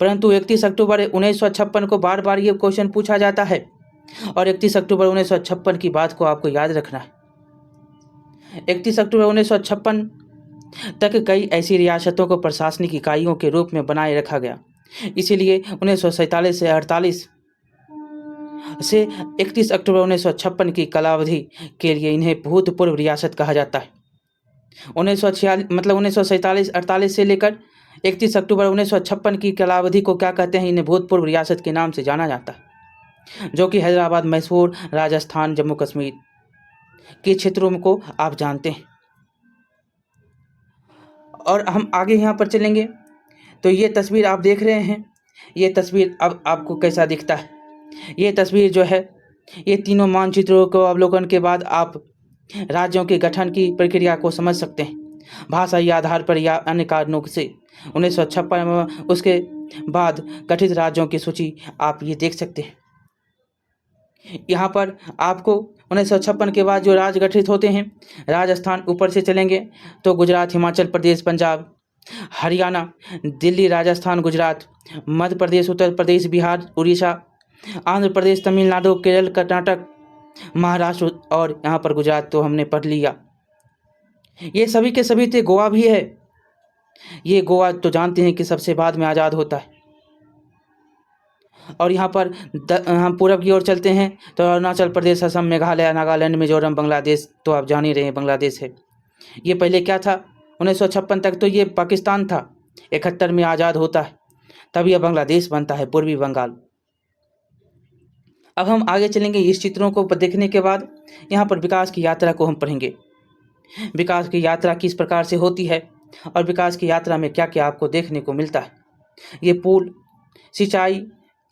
परंतु 31 अक्टूबर 1956 को बार बार ये क्वेश्चन पूछा जाता है और 31 अक्टूबर 1956 की बात को आपको याद रखना है। 31 अक्टूबर 1956 तक कई ऐसी रियासतों को प्रशासनिक इकाइयों के रूप में बनाए रखा गया। इसीलिए 1947 से 48 से 31 अक्टूबर 1956 की कालावधि के लिए इन्हें भूतपूर्व रियासत कहा जाता है। 1947-48 से लेकर 31 अक्टूबर 1956 की कालावधि को क्या कहते हैं, इन्हें भूतपूर्व रियासत के नाम से जाना जाता है, जो कि हैदराबाद, मैसूर, राजस्थान, जम्मू कश्मीर के क्षेत्रों को आप जानते हैं। और हम आगे यहाँ पर चलेंगे तो ये तस्वीर आप देख रहे हैं, ये तस्वीर अब आपको कैसा दिखता है? ये तस्वीर जो है, ये तीनों मानचित्रों को अवलोकन के बाद आप राज्यों के गठन की प्रक्रिया को समझ सकते हैं। भाषाई आधार पर या अन्य कारणों से 1956 में उसके बाद गठित राज्यों की सूची आप ये देख सकते हैं। यहाँ पर आपको 1956 के बाद जो राज्य गठित होते हैं, राजस्थान ऊपर से चलेंगे तो गुजरात, हिमाचल प्रदेश, पंजाब, हरियाणा, दिल्ली, राजस्थान, गुजरात, मध्य प्रदेश, उत्तर प्रदेश, बिहार, उड़ीसा, आंध्र प्रदेश, तमिलनाडु, केरल, कर्नाटक, महाराष्ट्र और यहाँ पर गुजरात तो हमने पढ़ लिया। ये सभी के सभी थे। गोवा भी है। ये गोवा तो जानते हैं कि सबसे बाद में आज़ाद होता है। और यहाँ पर हम पूरब की ओर चलते हैं तो अरुणाचल प्रदेश, असम, मेघालय, नागालैंड, मिजोरम, बांग्लादेश तो आप जान ही रहे हैं बांग्लादेश है। ये पहले क्या था? 1956 तक तो ये पाकिस्तान था। 71 में आज़ाद होता है, तब यह बांग्लादेश बनता है, पूर्वी बंगाल। अब हम आगे चलेंगे। इस चित्रों को देखने के बाद यहाँ पर विकास की यात्रा को हम पढ़ेंगे। विकास की यात्रा किस प्रकार से होती है और विकास की यात्रा में क्या क्या आपको देखने को मिलता है। ये पुल, सिंचाई,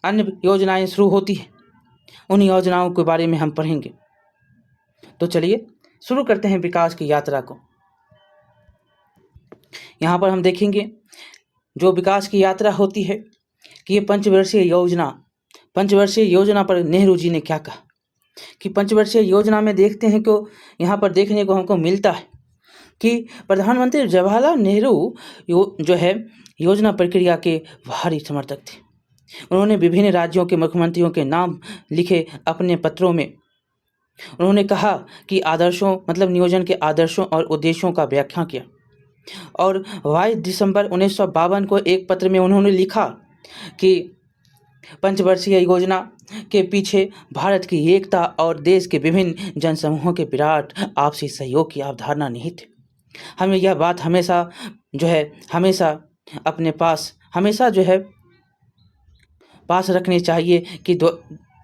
अन्य योजनाएं शुरू होती हैं। उन योजनाओं के बारे में हम पढ़ेंगे। तो चलिए शुरू करते हैं विकास की यात्रा को। यहाँ पर हम देखेंगे जो विकास की यात्रा होती है कि ये पंचवर्षीय योजना पर नेहरू जी ने क्या कहा कि पंचवर्षीय योजना में देखते हैं कि यहाँ पर देखने को हमको मिलता है कि प्रधानमंत्री जवाहरलाल नेहरू जो है योजना प्रक्रिया के भारी समर्थक थे। उन्होंने विभिन्न राज्यों के मुख्यमंत्रियों के नाम लिखे अपने पत्रों में। उन्होंने कहा कि आदर्शों मतलब नियोजन के आदर्शों और उद्देश्यों का व्याख्या किया। और 22 दिसंबर 1952 को एक पत्र में उन्होंने लिखा कि पंचवर्षीय योजना के पीछे भारत की एकता और देश के विभिन्न जनसमूहों के विराट आपसी सहयोग की अवधारणा निहित है। हमें यह बात हमेशा अपने पास पास रखनी चाहिए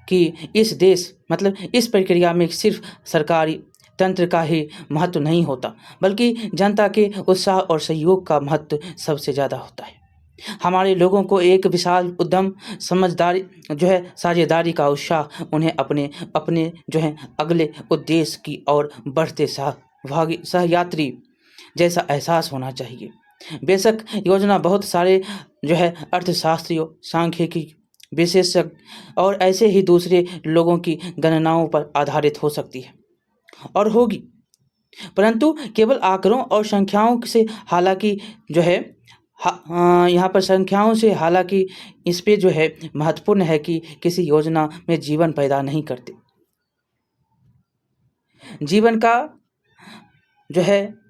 कि इस देश मतलब इस प्रक्रिया में सिर्फ सरकारी तंत्र का ही महत्व नहीं होता, बल्कि जनता के उत्साह और सहयोग का महत्व सबसे ज़्यादा होता है। हमारे लोगों को एक विशाल उद्यम, समझदारी साझेदारी का उत्साह उन्हें अपने अगले उद्देश्य की ओर बढ़ते सहयात्री जैसा एहसास होना चाहिए। बेशक योजना बहुत सारे अर्थशास्त्रियों, सांख्यिकी विशेषज्ञ और ऐसे ही दूसरे लोगों की गणनाओं पर आधारित हो सकती है और होगी, परंतु केवल आंकड़ों और संख्याओं से हालांकि यहाँ पर संख्याओं से हालांकि इस पे महत्वपूर्ण है कि किसी योजना में जीवन पैदा नहीं करते। जीवन का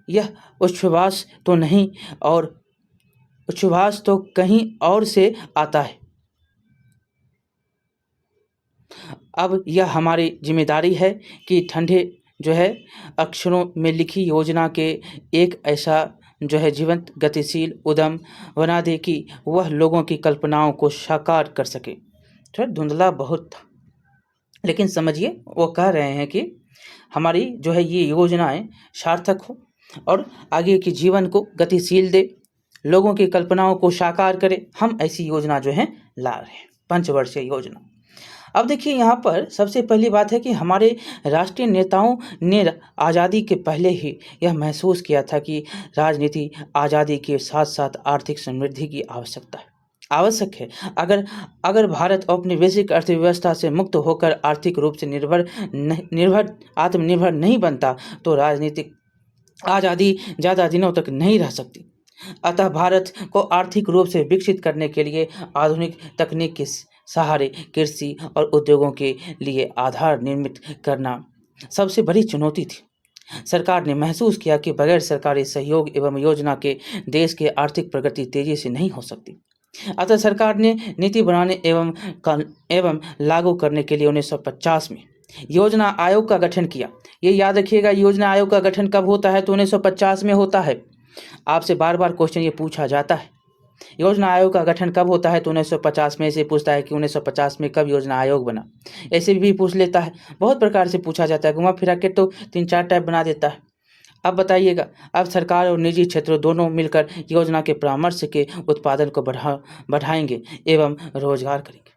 यह उच्छ्वास तो नहीं और उच्छ्वास तो कहीं और से आता है। अब यह हमारी जिम्मेदारी है कि ठंडे अक्षरों में लिखी योजना के एक ऐसा जीवंत गतिशील उद्यम बना दे कि वह लोगों की कल्पनाओं को साकार कर सके। थोड़ा धुंधला बहुत था, लेकिन समझिए वो कह रहे हैं कि हमारी ये योजनाएं सार्थक हो और आगे के जीवन को गतिशील दे, लोगों की कल्पनाओं को साकार करे। हम ऐसी योजना ला रहे हैं, पंचवर्षीय योजना। अब देखिए यहाँ पर सबसे पहली बात है कि हमारे राष्ट्रीय नेताओं ने आज़ादी के पहले ही यह महसूस किया था कि राजनीति आज़ादी के साथ साथ आर्थिक समृद्धि की आवश्यक है। अगर भारत अपनी वैश्विक अर्थव्यवस्था से मुक्त होकर आर्थिक रूप से आत्मनिर्भर नहीं बनता तो राजनीतिक आज़ादी ज़्यादा दिनों तक नहीं रह सकती। अतः भारत को आर्थिक रूप से विकसित करने के लिए आधुनिक तकनीक के सहारे कृषि और उद्योगों के लिए आधार निर्मित करना सबसे बड़ी चुनौती थी। सरकार ने महसूस किया कि बगैर सरकारी सहयोग एवं योजना के देश की आर्थिक प्रगति तेजी से नहीं हो सकती। अतः सरकार ने नीति बनाने एवं लागू करने के लिए 1950 में योजना आयोग का गठन किया। ये याद रखिएगा, योजना आयोग का गठन कब होता है तो 1950 में होता है। आपसे बार बार क्वेश्चन ये पूछा जाता है योजना आयोग का गठन कब होता है? तो 1950 में से पूछता है कि 1950 में कब योजना आयोग बना। ऐसे भी पूछ लेता है, बहुत प्रकार से पूछा जाता है, घुमा फिरा के तो 3-4 टाइप बना देता है। अब बताइएगा, अब सरकार और निजी क्षेत्र दोनों मिलकर योजना के परामर्श के उत्पादन को बढ़ाएंगे एवं रोजगार करेंगे।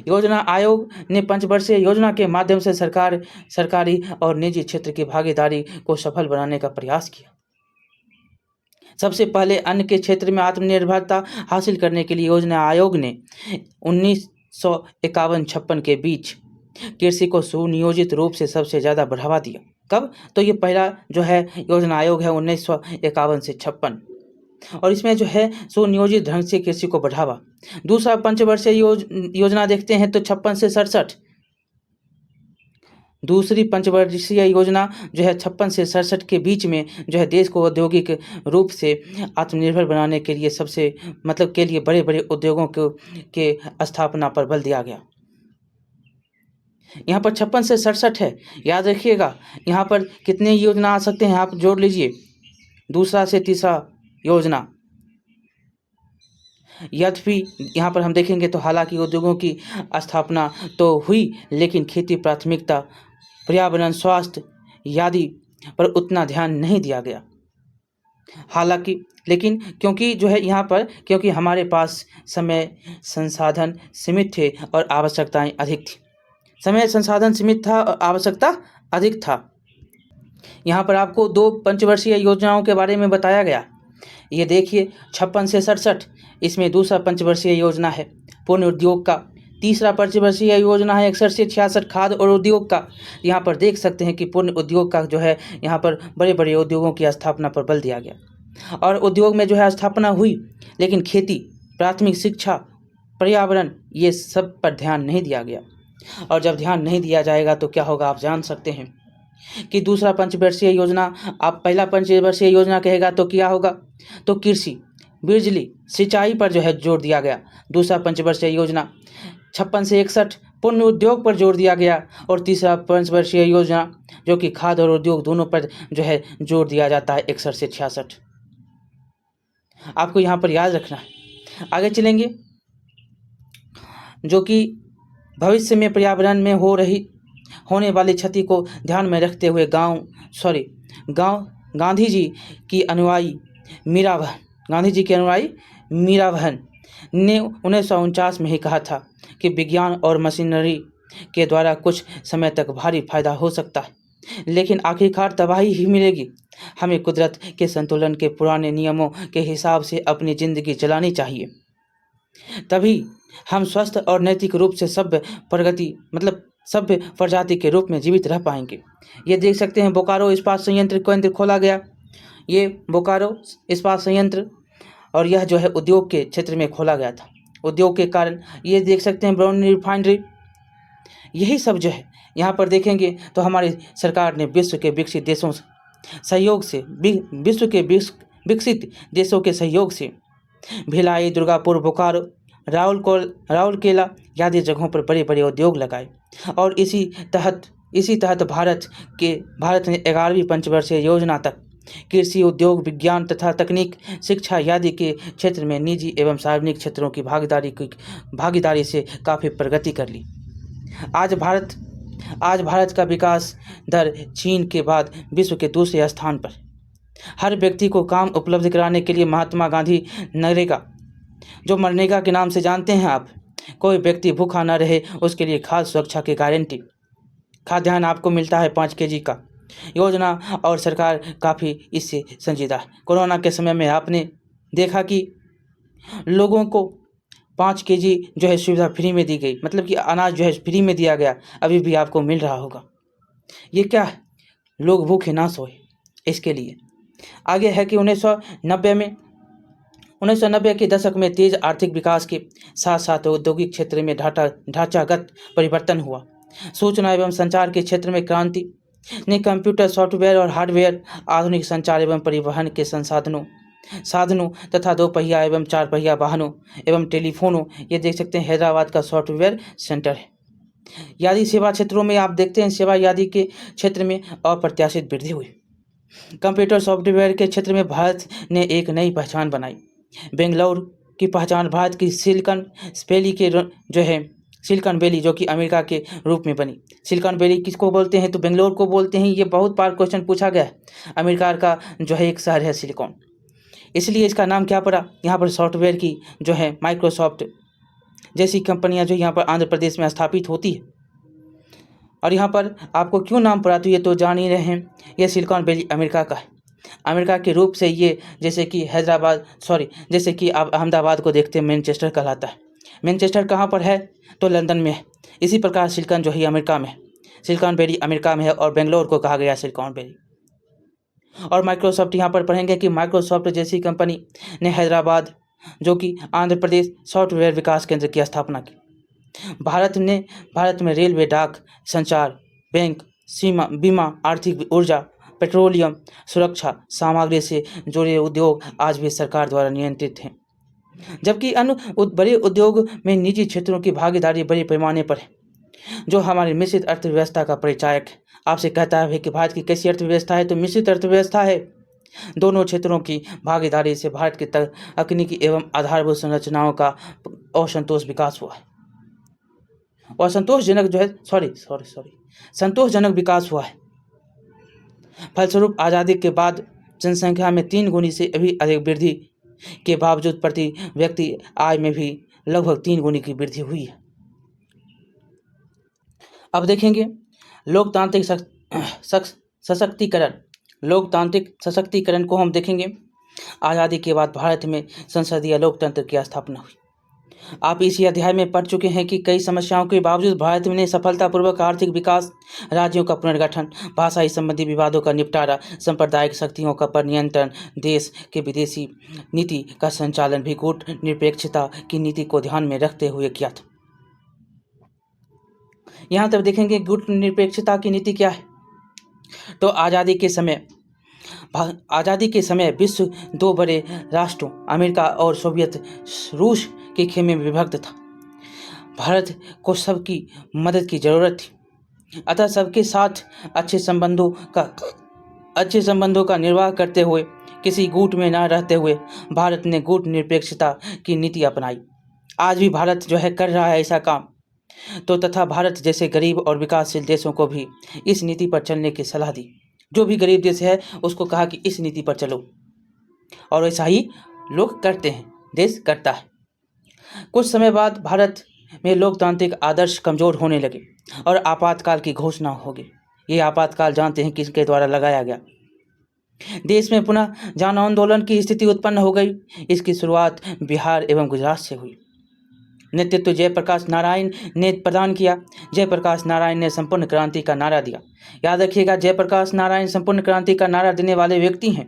योजना आयोग ने पंचवर्षीय योजना के माध्यम से सरकारी और निजी क्षेत्र की भागीदारी को सफल बनाने का प्रयास किया। सबसे पहले अन्न के क्षेत्र में आत्मनिर्भरता हासिल करने के लिए योजना आयोग ने 1951-56 के बीच कृषि को सुनियोजित रूप से सबसे ज़्यादा बढ़ावा दिया। कब? तो ये पहला जो है योजना आयोग है 1951 से 56, और इसमें जो है सुनियोजित ढंग से कृषि को बढ़ावा। दूसरा पंचवर्षीय योजना देखते हैं तो 56 से 67। दूसरी पंचवर्षीय योजना जो है 56 से 67 के बीच में जो है देश को औद्योगिक रूप से आत्मनिर्भर बनाने के लिए के लिए बड़े बड़े उद्योगों के स्थापना पर बल दिया गया। यहाँ पर 56 से 67 है, याद रखिएगा। यहाँ पर कितने योजना आ सकते हैं आप जोड़ लीजिए, दूसरा से तीसरा योजना। यद्यपि यहाँ पर हम देखेंगे तो हालांकि उद्योगों की स्थापना तो हुई, लेकिन खेती, प्राथमिकता, पर्यावरण, स्वास्थ्य आदि पर उतना ध्यान नहीं दिया गया। हालांकि लेकिन क्योंकि जो है यहाँ पर क्योंकि हमारे पास समय संसाधन सीमित थे और आवश्यकताएं अधिक थी। समय संसाधन सीमित था और आवश्यकता अधिक था। यहाँ पर आपको 2 पंचवर्षीय योजनाओं के बारे में बताया गया। ये देखिए 56 से 67, इसमें दूसरा पंचवर्षीय योजना है पूर्ण उद्योग का। तीसरा पंचवर्षीय योजना है 61 से 66 खाद्य और उद्योग का। यहाँ पर देख सकते हैं कि पूर्ण उद्योग का जो है यहाँ पर बड़े बड़े उद्योगों की स्थापना पर बल दिया गया, और उद्योग में जो है स्थापना हुई, लेकिन खेती, प्राथमिक शिक्षा, पर्यावरण ये सब पर ध्यान नहीं दिया गया। और जब ध्यान नहीं दिया जाएगा तो क्या होगा, आप जान सकते हैं कि दूसरा पंचवर्षीय योजना, आप पहला पंचवर्षीय योजना कहेगा तो क्या होगा, तो कृषि, बिजली, सिंचाई पर जो है जोर दिया गया। दूसरा पंचवर्षीय योजना 56 से 61 पूर्ण उद्योग पर जोर दिया गया, और तीसरा पंचवर्षीय योजना जो कि खाद्य और उद्योग दोनों पर जो है जोर दिया जाता है 61 से 66। आपको यहाँ पर याद रखना है। आगे चलेंगे, जो कि भविष्य में पर्यावरण में होने वाली क्षति को ध्यान में रखते हुए गांधी जी की अनुयायी मीरा बहन ने 1949 में ही कहा था कि विज्ञान और मशीनरी के द्वारा कुछ समय तक भारी फायदा हो सकता है, लेकिन आखिरकार तबाही ही मिलेगी। हमें कुदरत के संतुलन के पुराने नियमों के हिसाब से अपनी जिंदगी चलानी चाहिए, तभी हम स्वस्थ और नैतिक रूप से सभ्य प्रजाति के रूप में जीवित रह पाएंगे। ये देख सकते हैं बोकारो इस्पात संयंत्र केंद्र खोला गया। ये बोकारो इस्पात संयंत्र, और यह जो है उद्योग के क्षेत्र में खोला गया था। उद्योग के कारण ये देख सकते हैं ब्राउन रिफाइनरी, यही सब जो है यहाँ पर देखेंगे तो हमारी सरकार ने विश्व के विकसित देशों के सहयोग से भिलाई, दुर्गापुर, बोकारो, राउरकेला आदि जगहों पर बड़े बड़े उद्योग लगाए, और इसी तहत भारत ने 11वीं पंचवर्षीय योजना तक कृषि, उद्योग, विज्ञान तथा तकनीक, शिक्षा आदि के क्षेत्र में निजी एवं सार्वजनिक क्षेत्रों की भागीदारी से काफ़ी प्रगति कर ली। आज भारत का विकास दर चीन के बाद विश्व के दूसरे स्थान पर। हर व्यक्ति को काम उपलब्ध कराने के लिए महात्मा गांधी मनरेगा के नाम से जानते हैं आप, कोई व्यक्ति भूखा न रहे उसके लिए खाद्य सुरक्षा की गारंटी, खाद्यान्न आपको मिलता है 5 kg का योजना, और सरकार काफ़ी इससे संजीदा है। कोरोना के समय में आपने देखा कि लोगों को 5 kg जो है सुविधा फ्री में दी गई, मतलब कि अनाज जो है फ्री में दिया गया, अभी भी आपको मिल रहा होगा। ये क्या है, लोग भूखे ना सोए, इसके लिए। आगे है कि 1990 के दशक में तेज आर्थिक विकास के साथ साथ औद्योगिक क्षेत्र में ढांचागत परिवर्तन हुआ। सूचना एवं संचार के क्षेत्र में क्रांति ने कंप्यूटर, सॉफ्टवेयर और हार्डवेयर, आधुनिक संचार एवं परिवहन के साधनों तथा 2 पहिया एवं 4 पहिया वाहनों एवं टेलीफोनों, ये देख सकते हैं हैदराबाद का सॉफ्टवेयर सेंटर है। यादी सेवा क्षेत्रों में आप देखते हैं सेवा यादी के क्षेत्र में अप्रत्याशित वृद्धि हुई। कंप्यूटर सॉफ्टवेयर के क्षेत्र में भारत ने एक नई पहचान बनाई। बेंगलोर की पहचान भारत की सिलिकॉन वैली के जो है सिलिकॉन वैली जो कि अमेरिका के रूप में बनी। सिलिकॉन वैली किसको बोलते हैं? तो बेंगलोर को बोलते हैं। ये बहुत बार क्वेश्चन पूछा गया है। अमेरिका का जो है एक शहर है सिलिकॉन, इसलिए इसका नाम क्या पड़ा? यहाँ पर सॉफ्टवेयर की जो है माइक्रोसॉफ्ट जैसी कंपनियां जो यहाँ पर आंध्र प्रदेश में स्थापित होती है। और यहाँ पर आपको क्यों नाम पड़ा? तो ये तो जान ही रहे हैं, ये सिलिकॉन वैली अमेरिका का है। अमेरिका के रूप से ये जैसे कि जैसे कि आप अहमदाबाद को देखते हैं मैनचेस्टर कहलाता है। मैनचेस्टर कहाँ पर है? तो लंदन में है। इसी प्रकार सिलिकॉन जो है अमेरिका में है, सिलिकॉन वैली अमेरिका में है और बेंगलोर को कहा गया सिलिकॉन वैली। और माइक्रोसॉफ्ट यहाँ पर पढ़ेंगे कि माइक्रोसॉफ्ट जैसी कंपनी ने हैदराबाद जो कि आंध्र प्रदेश सॉफ्टवेयर विकास केंद्र की स्थापना की। भारत में रेलवे, डाक, संचार, बैंक, बीमा, आर्थिक, ऊर्जा, पेट्रोलियम, सुरक्षा सामग्री से जुड़े उद्योग आज भी सरकार द्वारा नियंत्रित हैं, जबकि अन्य बड़े उद्योग में निजी क्षेत्रों की भागीदारी बड़े पैमाने पर है, जो हमारी मिश्रित अर्थव्यवस्था का परिचायक है। आपसे कहता है कि भारत की कैसी अर्थव्यवस्था है? तो मिश्रित अर्थव्यवस्था है। दोनों क्षेत्रों की भागीदारी से भारत की तकनीकी एवं आधारभूत संरचनाओं का असंतोष विकास हुआ है और संतोषजनक विकास हुआ है। फलस्वरूप आज़ादी के बाद जनसंख्या में 3 गुनी से अभी अधिक वृद्धि के बावजूद प्रति व्यक्ति आय में भी लगभग 3 गुनी की वृद्धि हुई है। अब देखेंगे लोकतांत्रिक सशक्तिकरण को हम देखेंगे। आज़ादी के बाद भारत में संसदीय लोकतंत्र की स्थापना हुई। आप इसी अध्याय में पढ़ चुके हैं कि कई समस्याओं के बावजूद भारत ने सफलतापूर्वक आर्थिक विकास, राज्यों का पुनर्गठन, भाषाई संबंधी विवादों का निपटारा, सांप्रदायिक शक्तियों का पर नियंत्रण, देश के विदेशी नीति का संचालन भी गुट निरपेक्षता की नीति को ध्यान में रखते हुए किया था। यहाँ तक देखेंगे गुट निरपेक्षता की नीति क्या है। तो आज़ादी के समय विश्व 2 बड़े राष्ट्रों अमेरिका और सोवियत रूस के खेमे में विभक्त था। भारत को सबकी मदद की जरूरत थी, अतः सबके साथ अच्छे संबंधों का निर्वाह करते हुए, किसी गुट में न रहते हुए भारत ने गुट निरपेक्षता की नीति अपनाई। आज भी भारत जो है कर रहा है ऐसा काम। तो तथा भारत जैसे गरीब और विकासशील देशों को भी इस नीति पर चलने की सलाह दी। जो भी गरीब देश है उसको कहा कि इस नीति पर चलो, और ऐसा ही लोग करते हैं, देश करता है। कुछ समय बाद भारत में लोकतांत्रिक आदर्श कमजोर होने लगे और आपातकाल की घोषणा हो गई। ये आपातकाल जानते हैं किसके द्वारा लगाया गया? देश में पुनः जन आंदोलन की स्थिति उत्पन्न हो गई। इसकी शुरुआत बिहार एवं गुजरात से हुई। नेतृत्व जयप्रकाश नारायण ने प्रदान किया। जयप्रकाश नारायण ने संपूर्ण क्रांति का नारा दिया। याद रखिएगा, जयप्रकाश नारायण संपूर्ण क्रांति का नारा देने वाले व्यक्ति हैं।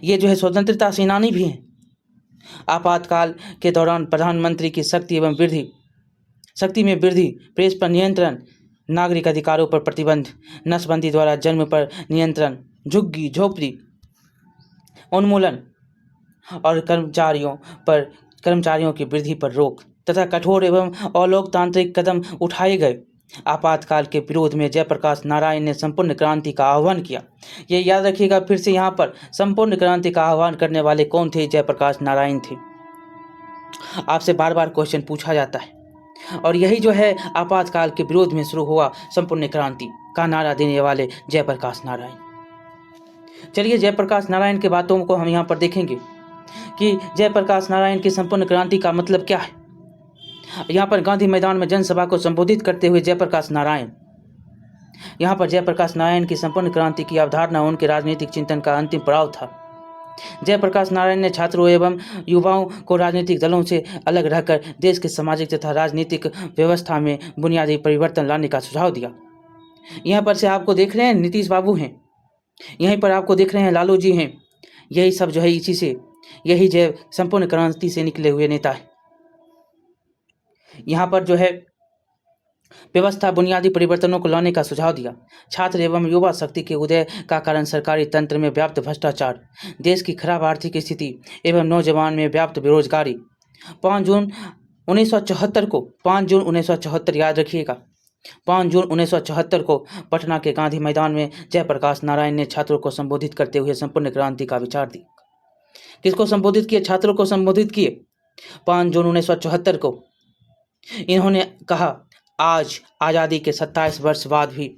ये जो है स्वतंत्रता सेनानी भी हैं। आपातकाल के दौरान प्रधानमंत्री की शक्ति में वृद्धि, प्रेस पर नियंत्रण, नागरिक अधिकारों पर प्रतिबंध, नसबंदी द्वारा जन्म पर नियंत्रण, झुग्गी झोपड़ी उन्मूलन और कर्मचारियों की वृद्धि पर रोक तथा कठोर एवं अलोकतांत्रिक कदम उठाए गए। आपातकाल के विरोध में जयप्रकाश नारायण ने संपूर्ण क्रांति का आह्वान किया। ये याद रखिएगा फिर से, यहाँ पर संपूर्ण क्रांति का आह्वान करने वाले कौन थे? जयप्रकाश नारायण थे। आपसे बार बार क्वेश्चन पूछा जाता है, और यही जो है आपातकाल के विरोध में शुरू हुआ संपूर्ण क्रांति का नारा देने वाले जयप्रकाश नारायण। चलिए जयप्रकाश नारायण के बातों को हम यहाँ पर देखेंगे कि जयप्रकाश नारायण की संपूर्ण क्रांति का मतलब क्या है। यहाँ पर गांधी मैदान में जनसभा को संबोधित करते हुए जयप्रकाश नारायण की संपूर्ण क्रांति की अवधारणा उनके राजनीतिक चिंतन का अंतिम पड़ाव था। जयप्रकाश नारायण ने छात्रों एवं युवाओं को राजनीतिक दलों से अलग रहकर देश के सामाजिक तथा राजनीतिक व्यवस्था में बुनियादी परिवर्तन लाने का सुझाव दिया। यहाँ पर से आपको देख रहे हैं नीतीश बाबू हैं, यहीं पर आपको देख रहे हैं लालू जी हैं। यही सब जो है यही जो संपूर्ण क्रांति से निकले हुए नेता है। यहाँ पर जो है व्यवस्था बुनियादी परिवर्तनों को लाने का सुझाव दिया। छात्र एवं युवा शक्ति के उदय का कारण सरकारी तंत्र में व्याप्त भ्रष्टाचार, देश की खराब आर्थिक स्थिति एवं नौजवान में व्याप्त बेरोजगारी। 5 जून 1974 याद रखिएगा, 5 जून 1974 को पटना के गांधी मैदान में जयप्रकाश नारायण ने छात्रों को संबोधित करते हुए संपूर्ण क्रांति का विचार दिया। किसको संबोधित किए? छात्रों को संबोधित किए 5 जून 1974 को। इन्होंने कहा, आज आज़ादी के 27 वर्ष बाद भी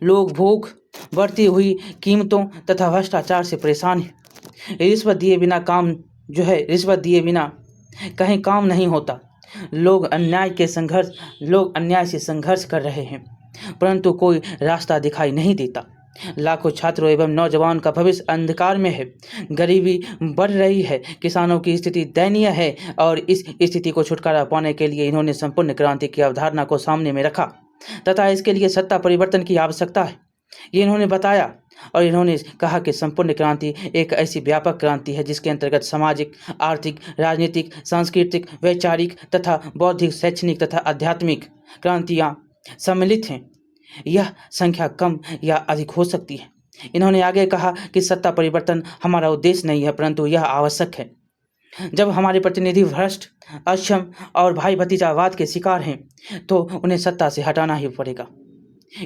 लोग भूख, बढ़ती हुई कीमतों तथा भ्रष्टाचार से परेशान हैं। रिश्वत दिए बिना कहीं काम नहीं होता। लोग अन्याय से संघर्ष कर रहे हैं, परंतु कोई रास्ता दिखाई नहीं देता। लाखों छात्रों एवं नौजवान का भविष्य अंधकार में है। गरीबी बढ़ रही है, किसानों की स्थिति दयनीय है और इस स्थिति को छुटकारा पाने के लिए इन्होंने संपूर्ण क्रांति की अवधारणा को सामने में रखा तथा इसके लिए सत्ता परिवर्तन की आवश्यकता है, ये इन्होंने बताया। और इन्होंने कहा कि संपूर्ण क्रांति एक ऐसी व्यापक क्रांति है जिसके अंतर्गत सामाजिक, आर्थिक, राजनीतिक, सांस्कृतिक, वैचारिक तथा बौद्धिक, शैक्षणिक तथा आध्यात्मिक क्रांतियाँ सम्मिलित हैं। यह संख्या कम या अधिक हो सकती है। इन्होंने आगे कहा कि सत्ता परिवर्तन हमारा उद्देश्य नहीं है, परंतु यह आवश्यक है। जब हमारे प्रतिनिधि भ्रष्ट, अक्षम और भाई भतीजावाद के शिकार हैं तो उन्हें सत्ता से हटाना ही पड़ेगा।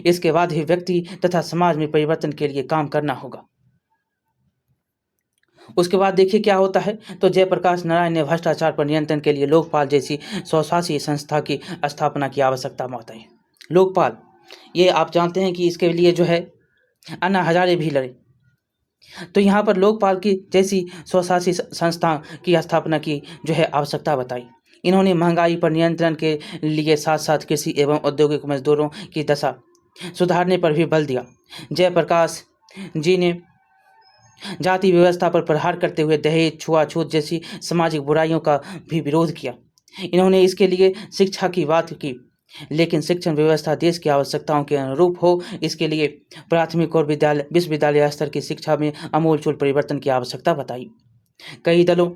इसके बाद ही व्यक्ति तथा समाज में परिवर्तन के लिए काम करना होगा। उसके बाद देखिए क्या होता है। तो जयप्रकाश नारायण ने भ्रष्टाचार पर नियंत्रण के लिए लोकपाल जैसी स्वशासी संस्था की स्थापना की आवश्यकता बताई। लोकपाल, ये आप जानते हैं कि इसके लिए जो है अन्ना हजारे भी लड़े। तो यहाँ पर लोकपाल की जैसी स्वशासी संस्था की स्थापना की जो है आवश्यकता बताई। इन्होंने महंगाई पर नियंत्रण के लिए साथ साथ कृषि एवं औद्योगिक मजदूरों की दशा सुधारने पर भी बल दिया। जयप्रकाश जी ने जाति व्यवस्था पर प्रहार करते हुए दहेज, छुआछूत जैसी सामाजिक बुराइयों का भी विरोध किया। इन्होंने इसके लिए शिक्षा की बात की, लेकिन शिक्षण व्यवस्था देश की आवश्यकताओं के अनुरूप हो, इसके लिए प्राथमिक और विश्वविद्यालय स्तर की शिक्षा में आमूलचूल परिवर्तन की आवश्यकता बताई। कई दलों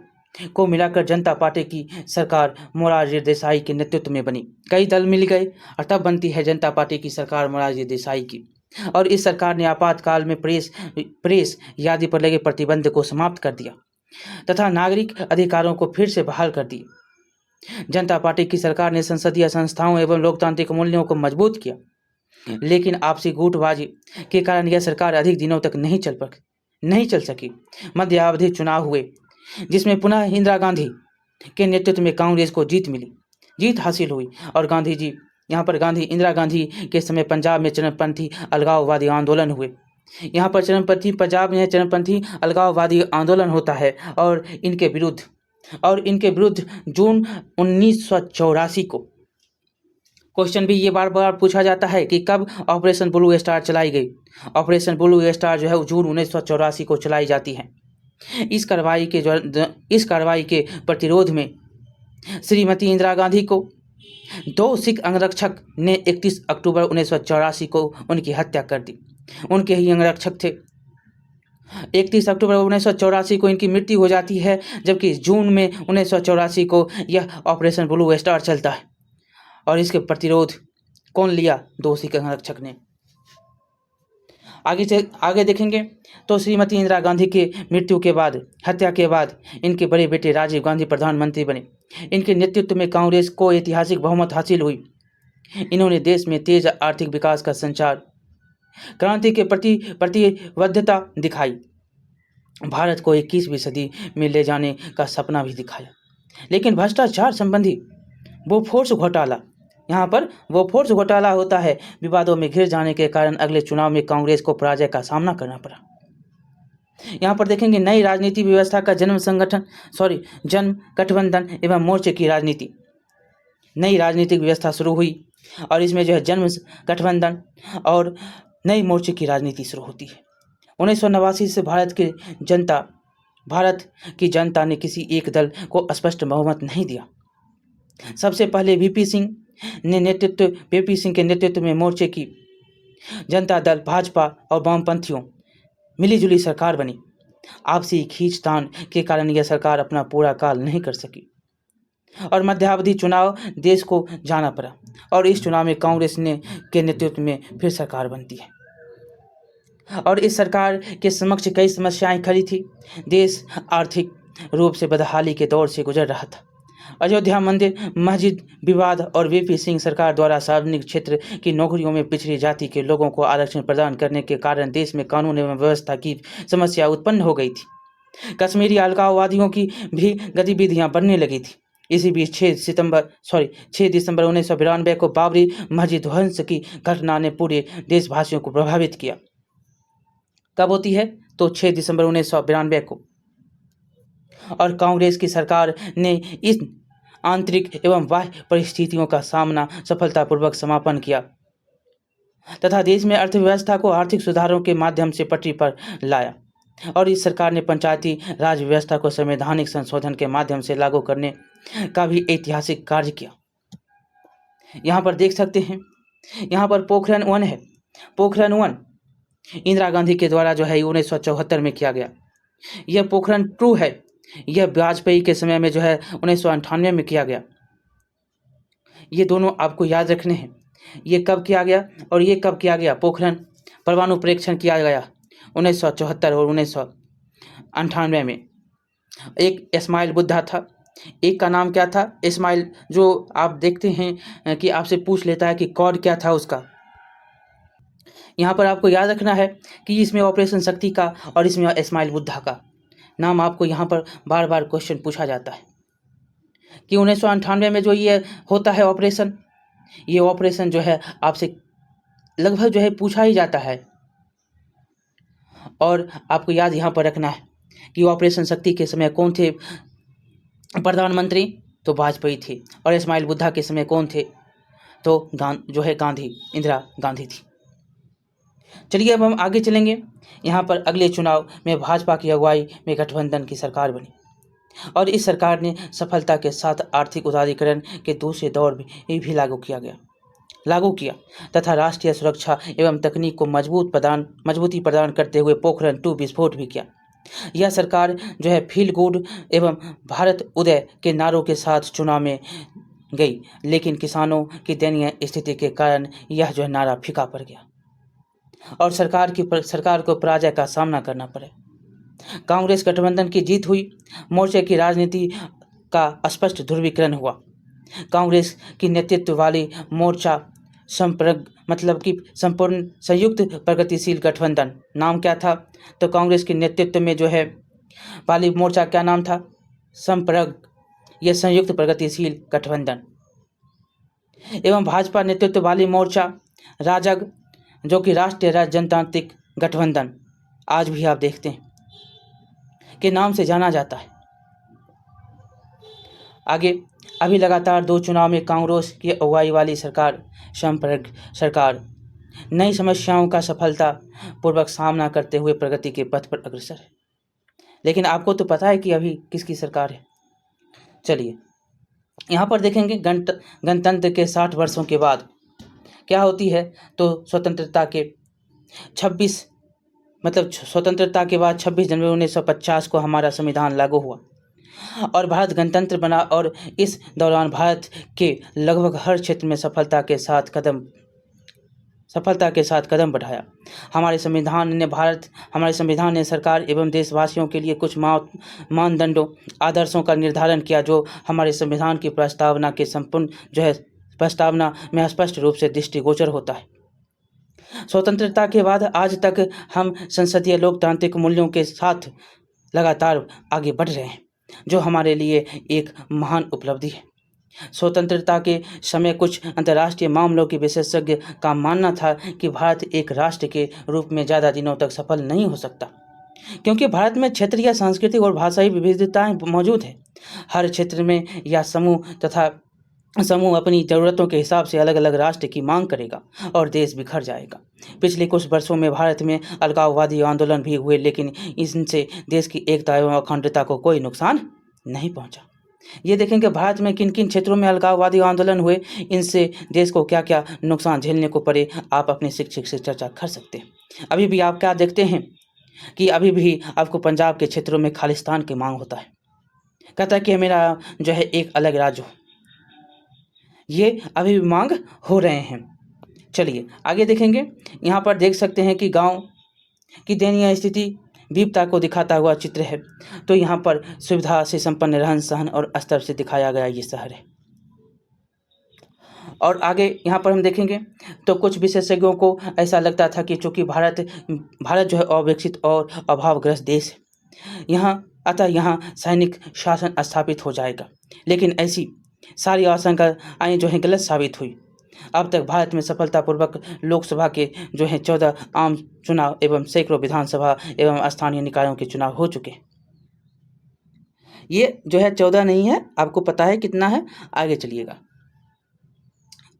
को मिलाकर जनता पार्टी की सरकार मोरारजी देसाई के नेतृत्व में बनी। कई दल मिल गए और तब बनती है जनता पार्टी की सरकार मोरारजी देसाई की। और इस सरकार ने आपातकाल में प्रेस आदि पर लगे प्रतिबंध को समाप्त कर दिया तथा नागरिक अधिकारों को फिर से बहाल कर दिए। जनता पार्टी की सरकार ने संसदीय संस्थाओं एवं लोकतांत्रिक मूल्यों को मजबूत किया, लेकिन आपसी गुटबाजी के कारण यह सरकार अधिक दिनों तक नहीं चल सकी। मध्यावधि चुनाव हुए जिसमें पुनः इंदिरा गांधी के नेतृत्व में कांग्रेस को जीत हासिल हुई और इंदिरा गांधी के समय पंजाब में चरमपंथी अलगाववादी आंदोलन हुए। यहाँ पर पंजाब में चरमपंथी अलगाववादी आंदोलन होता है और इनके विरुद्ध जून 1984 को क्वेश्चन भी ये बार बार पूछा जाता है कि कब ऑपरेशन ब्लू स्टार चलाई गई। ऑपरेशन ब्लू स्टार जो है जून 1984 को चलाई जाती है। इस कार्रवाई के प्रतिरोध में श्रीमती इंदिरा गांधी को 2 सिख अंगरक्षक ने 31 अक्टूबर 1984 को उनकी हत्या कर दी। उनके ही अंगरक्षक थे। 31 अक्टूबर 1984 को इनकी मृत्यु हो जाती है, जबकि जून में 1984 को यह ऑपरेशन ब्लू स्टार चलता है। और इसके प्रतिरोध कौन लिया? 2 सिख अंगरक्षक ने। आगे देखेंगे तो श्रीमती इंदिरा गांधी के हत्या के बाद इनके बड़े बेटे राजीव गांधी प्रधानमंत्री बने। इनके नेतृत्व में कांग्रेस को ऐतिहासिक बहुमत हासिल हुई। इन्होंने देश में तेज आर्थिक विकास का संचार, क्रांति के प्रति प्रतिबद्धता दिखाई, भारत को 21वीं सदी में ले जाने का सपना भी दिखाया। लेकिन भ्रष्टाचार संबंधी बोफोर्स घोटाला, यहाँ पर बोफोर्स घोटाला होता है, विवादों में घिर जाने के कारण अगले चुनाव में कांग्रेस को पराजय का सामना करना पड़ा। यहाँ पर देखेंगे नई राजनीति व्यवस्था का जन्म गठबंधन एवं मोर्चे की राजनीति, नई राजनीतिक व्यवस्था शुरू हुई और इसमें जो है जन्म गठबंधन और नई मोर्चे की राजनीति शुरू होती है। 1989 से भारत की जनता ने किसी एक दल को स्पष्ट बहुमत नहीं दिया। सबसे पहले वीपी सिंह के नेतृत्व में मोर्चे की जनता दल, भाजपा और वामपंथियों मिलीजुली सरकार बनी। आपसी खींचतान के कारण यह सरकार अपना पूरा काल नहीं कर सकी और मध्यावधि चुनाव देश को जाना पड़ा और इस चुनाव में कांग्रेस के नेतृत्व में फिर सरकार बनती है और इस सरकार के समक्ष कई समस्याएं खड़ी थी। देश आर्थिक रूप से बदहाली के दौर से गुजर रहा था। अयोध्या मंदिर मस्जिद विवाद और वीपी सिंह सरकार द्वारा सार्वजनिक क्षेत्र की नौकरियों में पिछड़ी जाति के लोगों को आरक्षण प्रदान करने के कारण देश में कानून एवं व्यवस्था की समस्या उत्पन्न हो गई थी। कश्मीरी अलगाववादियों की भी गतिविधियां बढ़ने लगी थी। इसी बीच 6 दिसंबर 1992 को बाबरी मस्जिद ध्वंस की घटना ने पूरे देशवासियों को प्रभावित किया। कब होती है? तो 6 दिसंबर 1992 को। और कांग्रेस की सरकार ने इस आंतरिक एवं बाह्य परिस्थितियों का सामना सफलतापूर्वक समापन किया तथा देश में अर्थव्यवस्था को आर्थिक सुधारों के माध्यम से पटरी पर लाया। और इस सरकार ने पंचायती राज व्यवस्था को संवैधानिक संशोधन के माध्यम से लागू करने का भी ऐतिहासिक कार्य किया। यहाँ पर देख सकते हैं, यहाँ पर पोखरण 1 है। पोखरण 1 इंदिरा गांधी के द्वारा जो है 1974 में किया गया। यह पोखरण 2 है, यह वाजपेयी के समय में जो है 1998 में किया गया। ये दोनों आपको याद रखने हैं। ये कब किया गया और ये कब किया गया? पोखरण परमाणु परीक्षण किया गया 1974 और 1998 में। एक इस्माइल बुद्धा था, एक का नाम क्या था? इस्माइल, जो आप देखते हैं कि आपसे पूछ लेता है कि कोड क्या था उसका। यहाँ पर आपको याद रखना है कि इसमें ऑपरेशन शक्ति का और इसमें इस्माइल बुद्धा का नाम आपको यहाँ पर बार बार क्वेश्चन पूछा जाता है कि 1998 में जो ये होता है ऑपरेशन, ये ऑपरेशन जो है आपसे लगभग जो है पूछा ही जाता है। और आपको याद यहाँ पर रखना है कि ऑपरेशन शक्ति के समय कौन थे प्रधानमंत्री? तो वाजपेयी थे। और इस्माइल बुद्धा के समय कौन थे? तो गांधी, इंदिरा गांधी थी। चलिए अब हम आगे चलेंगे। यहाँ पर अगले चुनाव में भाजपा की अगुवाई में गठबंधन की सरकार बनी और इस सरकार ने सफलता के साथ आर्थिक उदारीकरण के दूसरे दौर भी लागू किया तथा राष्ट्रीय सुरक्षा एवं तकनीक को मजबूती प्रदान करते हुए पोखरण 2 विस्फोट भी किया। यह सरकार जो है फील गुड एवं भारत उदय के नारों के साथ चुनाव में गई, लेकिन किसानों की दयनीय स्थिति के कारण यह जो है नारा फीका पड़ गया और सरकार को पराजय का सामना करना पड़े। कांग्रेस गठबंधन की जीत हुई। मोर्चे की राजनीति का स्पष्ट ध्रुवीकरण हुआ। कांग्रेस की नेतृत्व वाली मोर्चा संपूर्ण संयुक्त प्रगतिशील गठबंधन, नाम क्या था? तो कांग्रेस के नेतृत्व में जो है वाली मोर्चा क्या नाम था? यह संयुक्त प्रगतिशील गठबंधन। एवं भाजपा नेतृत्व वाली मोर्चा राजग, जो कि राष्ट्रीय जनतांत्रिक गठबंधन आज भी आप देखते हैं के नाम से जाना जाता है। आगे अभी लगातार 2 चुनाव में कांग्रेस की अगुवाई वाली सरकार नई समस्याओं का सफलतापूर्वक सामना करते हुए प्रगति के पथ पर अग्रसर है। लेकिन आपको तो पता है कि अभी किसकी सरकार है। चलिए यहाँ पर देखेंगे गणतंत्र के 60 वर्षों के बाद क्या होती है। तो स्वतंत्रता के बाद 26 जनवरी 1950 को हमारा संविधान लागू हुआ और भारत गणतंत्र बना और इस दौरान भारत के लगभग हर क्षेत्र में सफलता के साथ कदम बढ़ाया। हमारे संविधान ने सरकार एवं देशवासियों के लिए कुछ मानदंडों, आदर्शों का निर्धारण किया जो हमारे संविधान की प्रस्तावना में स्पष्ट रूप से दृष्टिगोचर होता है। स्वतंत्रता के बाद आज तक हम संसदीय लोकतांत्रिक मूल्यों के साथ लगातार आगे बढ़ रहे हैं, जो हमारे लिए एक महान उपलब्धि है। स्वतंत्रता के समय कुछ अंतर्राष्ट्रीय मामलों के विशेषज्ञ का मानना था कि भारत एक राष्ट्र के रूप में ज़्यादा दिनों तक सफल नहीं हो सकता, क्योंकि भारत में क्षेत्रीय, सांस्कृतिक और भाषाई विविधताएं मौजूद हैं। हर क्षेत्र में या समूह अपनी ज़रूरतों के हिसाब से अलग अलग राष्ट्र की मांग करेगा और देश बिखर जाएगा। पिछले कुछ वर्षों में भारत में अलगाववादी आंदोलन भी हुए, लेकिन इनसे देश की एकता एवं अखंडता को कोई नुकसान नहीं पहुंचा। ये देखेंगे भारत में किन किन क्षेत्रों में अलगाववादी आंदोलन हुए, इनसे देश को क्या क्या नुकसान झेलने को पड़े, आप अपने शिक्षक से चर्चा कर सकते हैं। अभी भी आप क्या देखते हैं कि अभी भी आपको पंजाब के क्षेत्रों में खालिस्तान की मांग होता है, कहता है कि मेरा जो है एक अलग राज्य हो। ये अभी भी मांग हो रहे हैं। चलिए आगे देखेंगे। यहाँ पर देख सकते हैं कि गांव की दयनीय स्थिति विविधता को दिखाता हुआ चित्र है। तो यहाँ पर सुविधा से संपन्न रहन सहन और स्तर से दिखाया गया ये शहर है। और आगे यहाँ पर हम देखेंगे तो कुछ विशेषज्ञों को ऐसा लगता था कि चूँकि भारत जो है अविकसित और अभावग्रस्त देश है, यहाँ अतः यहाँ सैनिक शासन स्थापित हो जाएगा। लेकिन ऐसी सारी आशंकाएँ जो हैं गलत साबित हुई। अब तक भारत में सफलतापूर्वक लोकसभा के जो हैं 14 आम चुनाव एवं सैकड़ों विधानसभा एवं स्थानीय निकायों के चुनाव हो चुके। ये जो है 14 नहीं है, आपको पता है कितना है, आगे चलिएगा।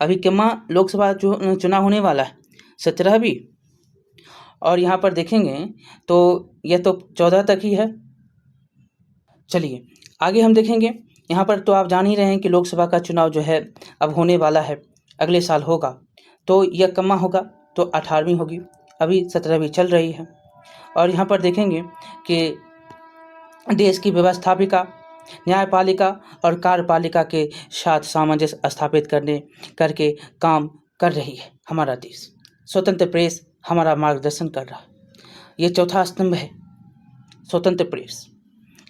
अभी कितना लोकसभा चुनाव होने वाला है? 17 भी। और यहाँ पर देखेंगे तो यह तो 14 तक ही है। चलिए आगे हम देखेंगे। यहाँ पर तो आप जान ही रहे हैं कि लोकसभा का चुनाव जो है अब होने वाला है, अगले साल होगा। तो यह कमा होगा तो 18वीं होगी, अभी 17वीं चल रही है। और यहाँ पर देखेंगे कि देश की व्यवस्थापिका, न्यायपालिका और कार्यपालिका के साथ सामंजस्य स्थापित करके काम कर रही है हमारा देश। स्वतंत्र प्रेस हमारा मार्गदर्शन कर रहा है। ये चौथा स्तंभ है, स्वतंत्र प्रेस।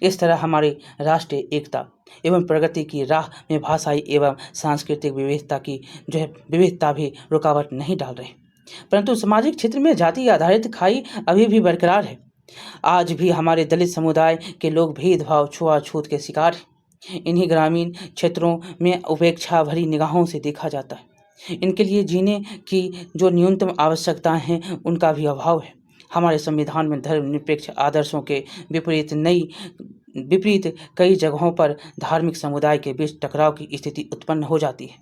इस तरह हमारी राष्ट्रीय एकता एवं प्रगति की राह में भाषाई एवं सांस्कृतिक विविधता की जो है विविधता भी रुकावट नहीं डाल रहे, परंतु सामाजिक क्षेत्र में जाति आधारित खाई अभी भी बरकरार है। आज भी हमारे दलित समुदाय के लोग भेदभाव, छुआछूत के शिकार हैं। इन्हीं ग्रामीण क्षेत्रों में उपेक्षा भरी निगाहों से देखा जाता है। इनके लिए जीने की जो न्यूनतम आवश्यकताएं हैं उनका भी अभाव है। हमारे संविधान में धर्मनिरपेक्ष आदर्शों के विपरीत कई जगहों पर धार्मिक समुदाय के बीच टकराव की स्थिति उत्पन्न हो जाती है।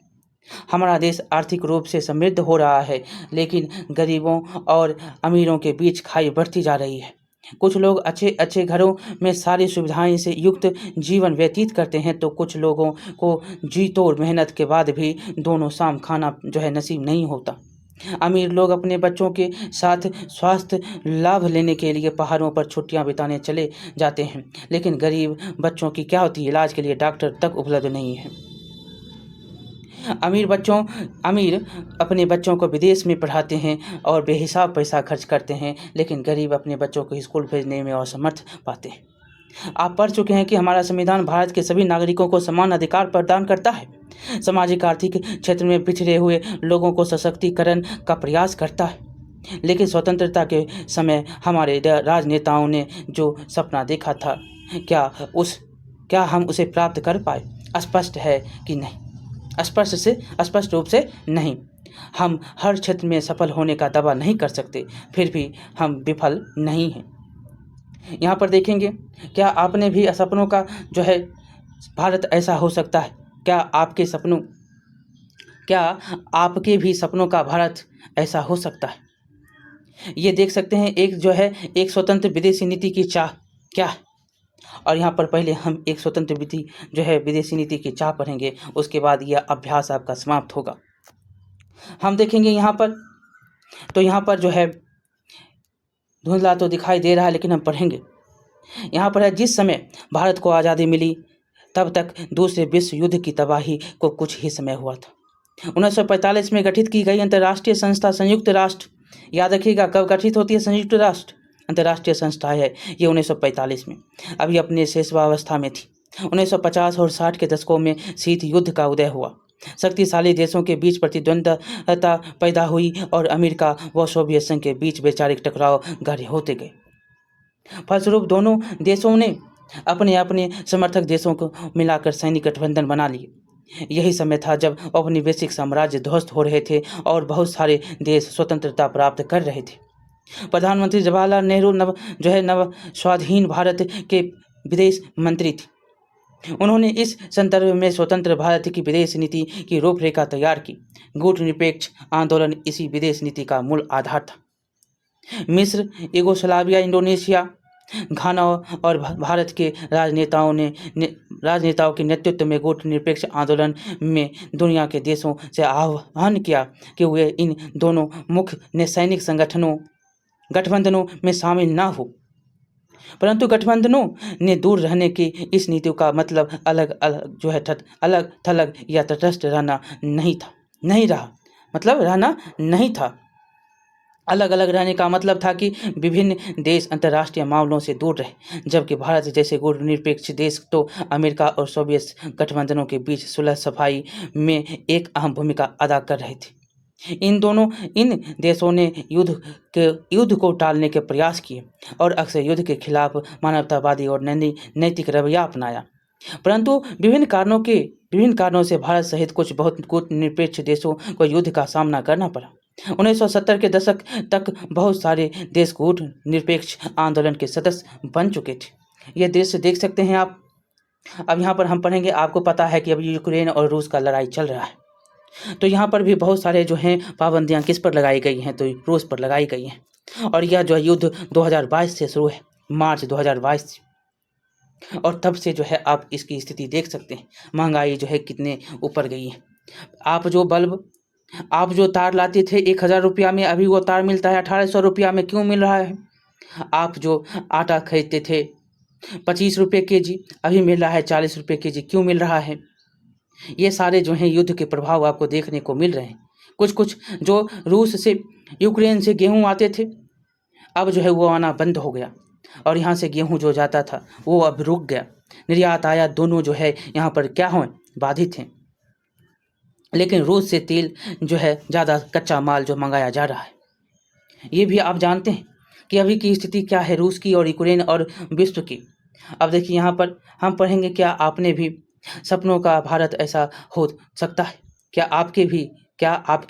हमारा देश आर्थिक रूप से समृद्ध हो रहा है, लेकिन गरीबों और अमीरों के बीच खाई बढ़ती जा रही है। कुछ लोग अच्छे घरों में सारी सुविधाएं से युक्त जीवन व्यतीत करते हैं, तो कुछ लोगों को जी तोड़ मेहनत के बाद भी दोनों शाम खाना जो है नसीब नहीं होता। अमीर लोग अपने बच्चों के साथ स्वास्थ्य लाभ लेने के लिए पहाड़ों पर छुट्टियां बिताने चले जाते हैं, लेकिन गरीब बच्चों की क्या होती है, इलाज के लिए डॉक्टर तक उपलब्ध नहीं है। अमीर अपने बच्चों को विदेश में पढ़ाते हैं और बेहिसाब पैसा खर्च करते हैं, लेकिन गरीब अपने बच्चों को स्कूल भेजने में असमर्थ पाते हैं। आप पढ़ चुके हैं कि हमारा संविधान भारत के सभी नागरिकों को समान अधिकार प्रदान करता है, सामाजिक आर्थिक क्षेत्र में पिछड़े हुए लोगों को सशक्तिकरण का प्रयास करता है। लेकिन स्वतंत्रता के समय हमारे राजनेताओं ने जो सपना देखा था, क्या हम उसे प्राप्त कर पाए? स्पष्ट है कि नहीं, स्पष्ट रूप से नहीं। हम हर क्षेत्र में सफल होने का दावा नहीं कर सकते, फिर भी हम विफल नहीं हैं। यहाँ पर देखेंगे, क्या आपने भी सपनों का जो है भारत ऐसा हो सकता है? क्या आपके भी सपनों का भारत ऐसा हो सकता है? ये देख सकते हैं एक स्वतंत्र विदेशी नीति की चाह क्या है। और यहाँ पर पहले हम एक स्वतंत्र विदेशी नीति की चाह पढ़ेंगे, उसके बाद यह अभ्यास आपका समाप्त होगा। हम देखेंगे यहाँ पर जो है धुंधला तो दिखाई दे रहा है, लेकिन हम पढ़ेंगे। यहाँ पर है, जिस समय भारत को आज़ादी मिली तब तक दूसरे विश्व युद्ध की तबाही को कुछ ही समय हुआ था। 1945 में गठित की गई अंतर्राष्ट्रीय संस्था संयुक्त राष्ट्र, याद रखिएगा कब गठित होती है संयुक्त राष्ट्र अंतर्राष्ट्रीय संस्था है ये 1945 में, अभी अपने शेषावस्था में थी। 1950 और 60 के दशकों में शीत युद्ध का उदय हुआ, शक्तिशाली देशों के बीच प्रतिद्वंद्विता पैदा हुई और अमेरिका व सोवियत संघ के बीच वैचारिक टकराव गहरे होते गए। फलस्वरूप दोनों देशों ने अपने समर्थक देशों को मिलाकर सैनिक गठबंधन बना लिए। यही समय था जब औपनिवेशिक साम्राज्य ध्वस्त हो रहे थे और बहुत सारे देश स्वतंत्रता प्राप्त कर रहे थे। प्रधानमंत्री जवाहरलाल नेहरू नव स्वाधीन भारत के विदेश मंत्री थे। उन्होंने इस संदर्भ में स्वतंत्र भारत की विदेश नीति की रूपरेखा तैयार की। गुटनिरपेक्ष आंदोलन इसी विदेश नीति का मूल आधार था। मिस्र, यूगोस्लाविया, इंडोनेशिया, घाना और भारत के राजनेताओं के नेतृत्व में गुटनिरपेक्ष आंदोलन में दुनिया के देशों से आह्वान किया कि वे इन दोनों मुख्य सैनिक गठबंधनों में शामिल ना हो, परंतु गठबंधनों ने दूर रहने की इस नीति का मतलब अलग थलग या तटस्थ रहना नहीं था। अलग अलग रहने का मतलब था कि विभिन्न देश अंतर्राष्ट्रीय मामलों से दूर रहे, जबकि भारत जैसे गुटनिरपेक्ष देश तो अमेरिका और सोवियत गठबंधनों के बीच सुलह सफाई में एक अहम भूमिका अदा कर रहे थे। इन देशों ने युद्ध को टालने के प्रयास किए और अक्सर युद्ध के खिलाफ मानवतावादी और नैतिक रवैया अपनाया, परंतु विभिन्न कारणों से भारत सहित कुछ बहुत कूटनिरपेक्ष देशों को युद्ध का सामना करना पड़ा। 1970 के दशक तक बहुत सारे देश कूटनिरपेक्ष आंदोलन के सदस्य बन चुके थे। ये दृश्य देख सकते हैं आप। अब यहाँ पर हम पढ़ेंगे, आपको पता है कि अभी यूक्रेन और रूस का लड़ाई चल रहा है, तो यहाँ पर भी बहुत सारे जो हैं पाबंदियाँ किस पर लगाई गई हैं, तो रूस पर लगाई गई हैं। और यह जो युद्ध 2022 से शुरू है, मार्च 2022 से, और तब से जो है आप इसकी स्थिति देख सकते हैं, महंगाई जो है कितने ऊपर गई है। आप जो तार लाते थे 1000 रुपया में, अभी वो तार मिलता है 1800 रुपया में, क्यों मिल रहा है? आप जो आटा खरीदते थे 25 रुपये केजी, अभी मिल रहा है 40 रुपये केजी, क्यों मिल रहा है? ये सारे जो हैं युद्ध के प्रभाव आपको देखने को मिल रहे हैं। कुछ जो रूस से यूक्रेन से गेहूं आते थे, अब जो है वो आना बंद हो गया, और यहाँ से गेहूं जो जाता था वो अब रुक गया। निर्यात आयात दोनों जो है यहाँ पर क्या हुए, बाधित हैं। लेकिन रूस से तेल जो है ज़्यादा कच्चा माल जो मंगाया जा रहा है। ये भी आप जानते हैं कि अभी की स्थिति क्या है रूस की और यूक्रेन और विश्व की। अब देखिए यहाँ पर हम पढ़ेंगे, क्या आपने भी सपनों का भारत ऐसा हो सकता है? क्या आपके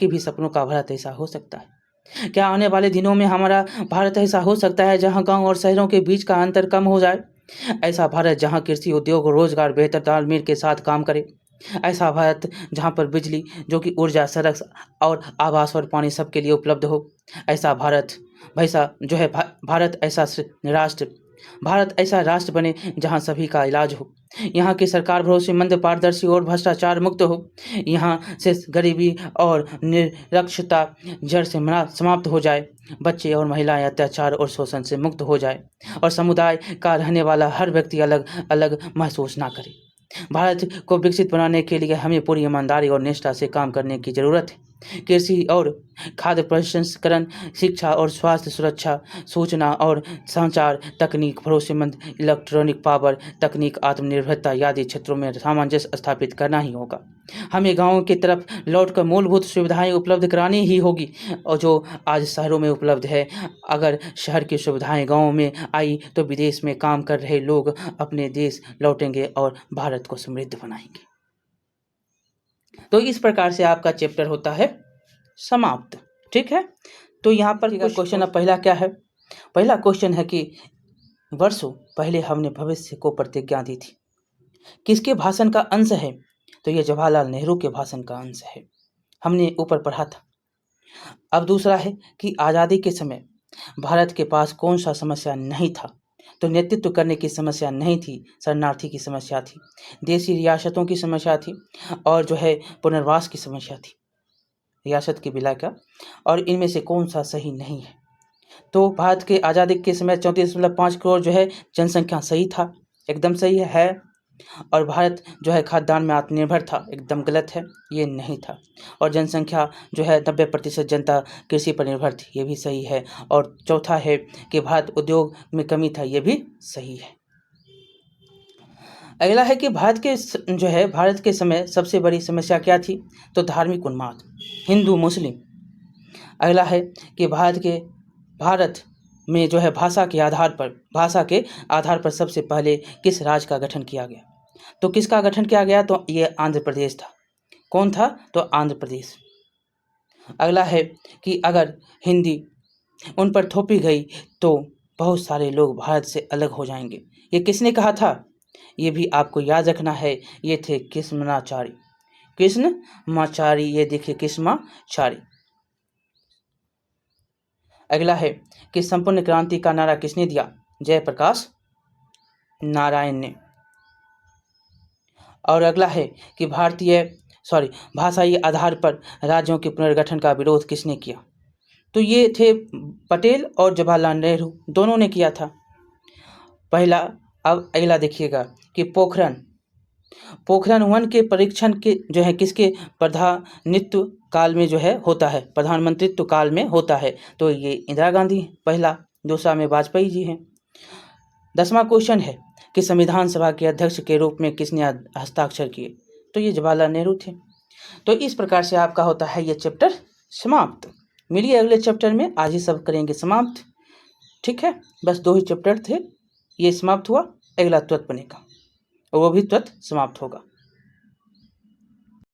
भी सपनों का भारत ऐसा हो सकता है? क्या आने वाले दिनों में हमारा भारत ऐसा हो सकता है जहां गांव और शहरों के बीच का अंतर कम हो जाए? ऐसा भारत जहां कृषि, उद्योग और रोजगार बेहतर तालमेल के साथ काम करे। ऐसा भारत जहां पर बिजली, जो कि ऊर्जा, सड़क और आवास और पानी सबके लिए उपलब्ध हो। ऐसा भारत ऐसा राष्ट्र बने जहां सभी का इलाज हो। यहाँ की सरकार भरोसेमंद, पारदर्शी और भ्रष्टाचार मुक्त हो। यहाँ से गरीबी और निरक्षरता जड़ से समाप्त हो जाए। बच्चे और महिलाएं अत्याचार और शोषण से मुक्त हो जाए, और समुदाय का रहने वाला हर व्यक्ति अलग अलग महसूस ना करे। भारत को विकसित बनाने के लिए हमें पूरी ईमानदारी और निष्ठा से काम करने की जरूरत है। कृषि और खाद्य प्रसंस्करण, शिक्षा और स्वास्थ्य सुरक्षा, सूचना और संचार तकनीक, भरोसेमंद इलेक्ट्रॉनिक पावर तकनीक, आत्मनिर्भरता आदि क्षेत्रों में सामंजस्य स्थापित करना ही होगा। हमें गाँव की तरफ लौटकर मूलभूत सुविधाएं उपलब्ध करानी ही होगी, और जो आज शहरों में उपलब्ध है। अगर शहर की सुविधाएं गाँव में आई तो विदेश में काम कर रहे लोग अपने देश लौटेंगे और भारत को समृद्ध बनाएंगे। तो इस प्रकार से आपका चैप्टर होता है समाप्त। ठीक है, तो यहाँ पर क्वेश्चन अब पहला क्या है? पहला क्वेश्चन है कि वर्षों पहले हमने भविष्य को प्रतिज्ञा दी थी, किसके भाषण का अंश है? तो ये जवाहरलाल नेहरू के भाषण का अंश है, हमने ऊपर पढ़ा था। अब दूसरा है कि आज़ादी के समय भारत के पास कौन सा समस्या नहीं था? तो नेतृत्व करने की समस्या नहीं थी, शरणार्थी की समस्या थी, देशी रियासतों की समस्या थी, और जो है पुनर्वास की समस्या थी, रियासत के विलय का। और इनमें से कौन सा सही नहीं है? तो भारत के आज़ादी के समय 34.5 करोड़ जो है जनसंख्या सही था, एकदम सही है। और भारत जो है खाद्यान्न में आत्मनिर्भर था, एकदम गलत है, ये नहीं था। और जनसंख्या जो है 90% जनता कृषि पर निर्भर थी, ये भी सही है। और चौथा है कि भारत उद्योग में कमी था, ये भी सही है। अगला है कि भारत के समय सबसे बड़ी समस्या क्या थी? तो धार्मिक उन्माद, हिंदू मुस्लिम। अगला है कि भारत में जो है भाषा के आधार पर सबसे पहले किस राज्य का गठन किया गया? तो किसका गठन किया गया? तो ये आंध्र प्रदेश था। कौन था? तो आंध्र प्रदेश। अगला है कि अगर हिंदी उन पर थोपी गई तो बहुत सारे लोग भारत से अलग हो जाएंगे। ये किसने कहा था? ये भी आपको याद रखना है, ये थे कृष्णमाचारी। ये देखिए कृष्णमाचारी। अगला है कि संपूर्ण क्रांति का नारा किसने दिया? जयप्रकाश नारायण ने। और अगला है कि भाषाई आधार पर राज्यों के पुनर्गठन का विरोध किसने किया? तो ये थे पटेल और जवाहरलाल नेहरू, दोनों ने किया था पहला। अब अगला देखिएगा कि पोखरण 1 के परीक्षण के जो है किसके प्रधानमंत्रित्व काल में जो है होता है? प्रधानमंत्रित्व काल में होता है। तो ये इंदिरा गांधी पहला, दूसरा में वाजपेयी जी हैं। 10वां क्वेश्चन है कि संविधान सभा के अध्यक्ष के रूप में किसने हस्ताक्षर किए? तो ये जवाहरलाल नेहरू थे। तो इस प्रकार से आपका होता है ये चैप्टर समाप्त। मिलिए अगले चैप्टर में, आज ही सब करेंगे समाप्त। ठीक है, बस 2 ही चैप्टर थे, ये समाप्त हुआ, अगला त्वत बनेगा और वो भी त्वत समाप्त होगा।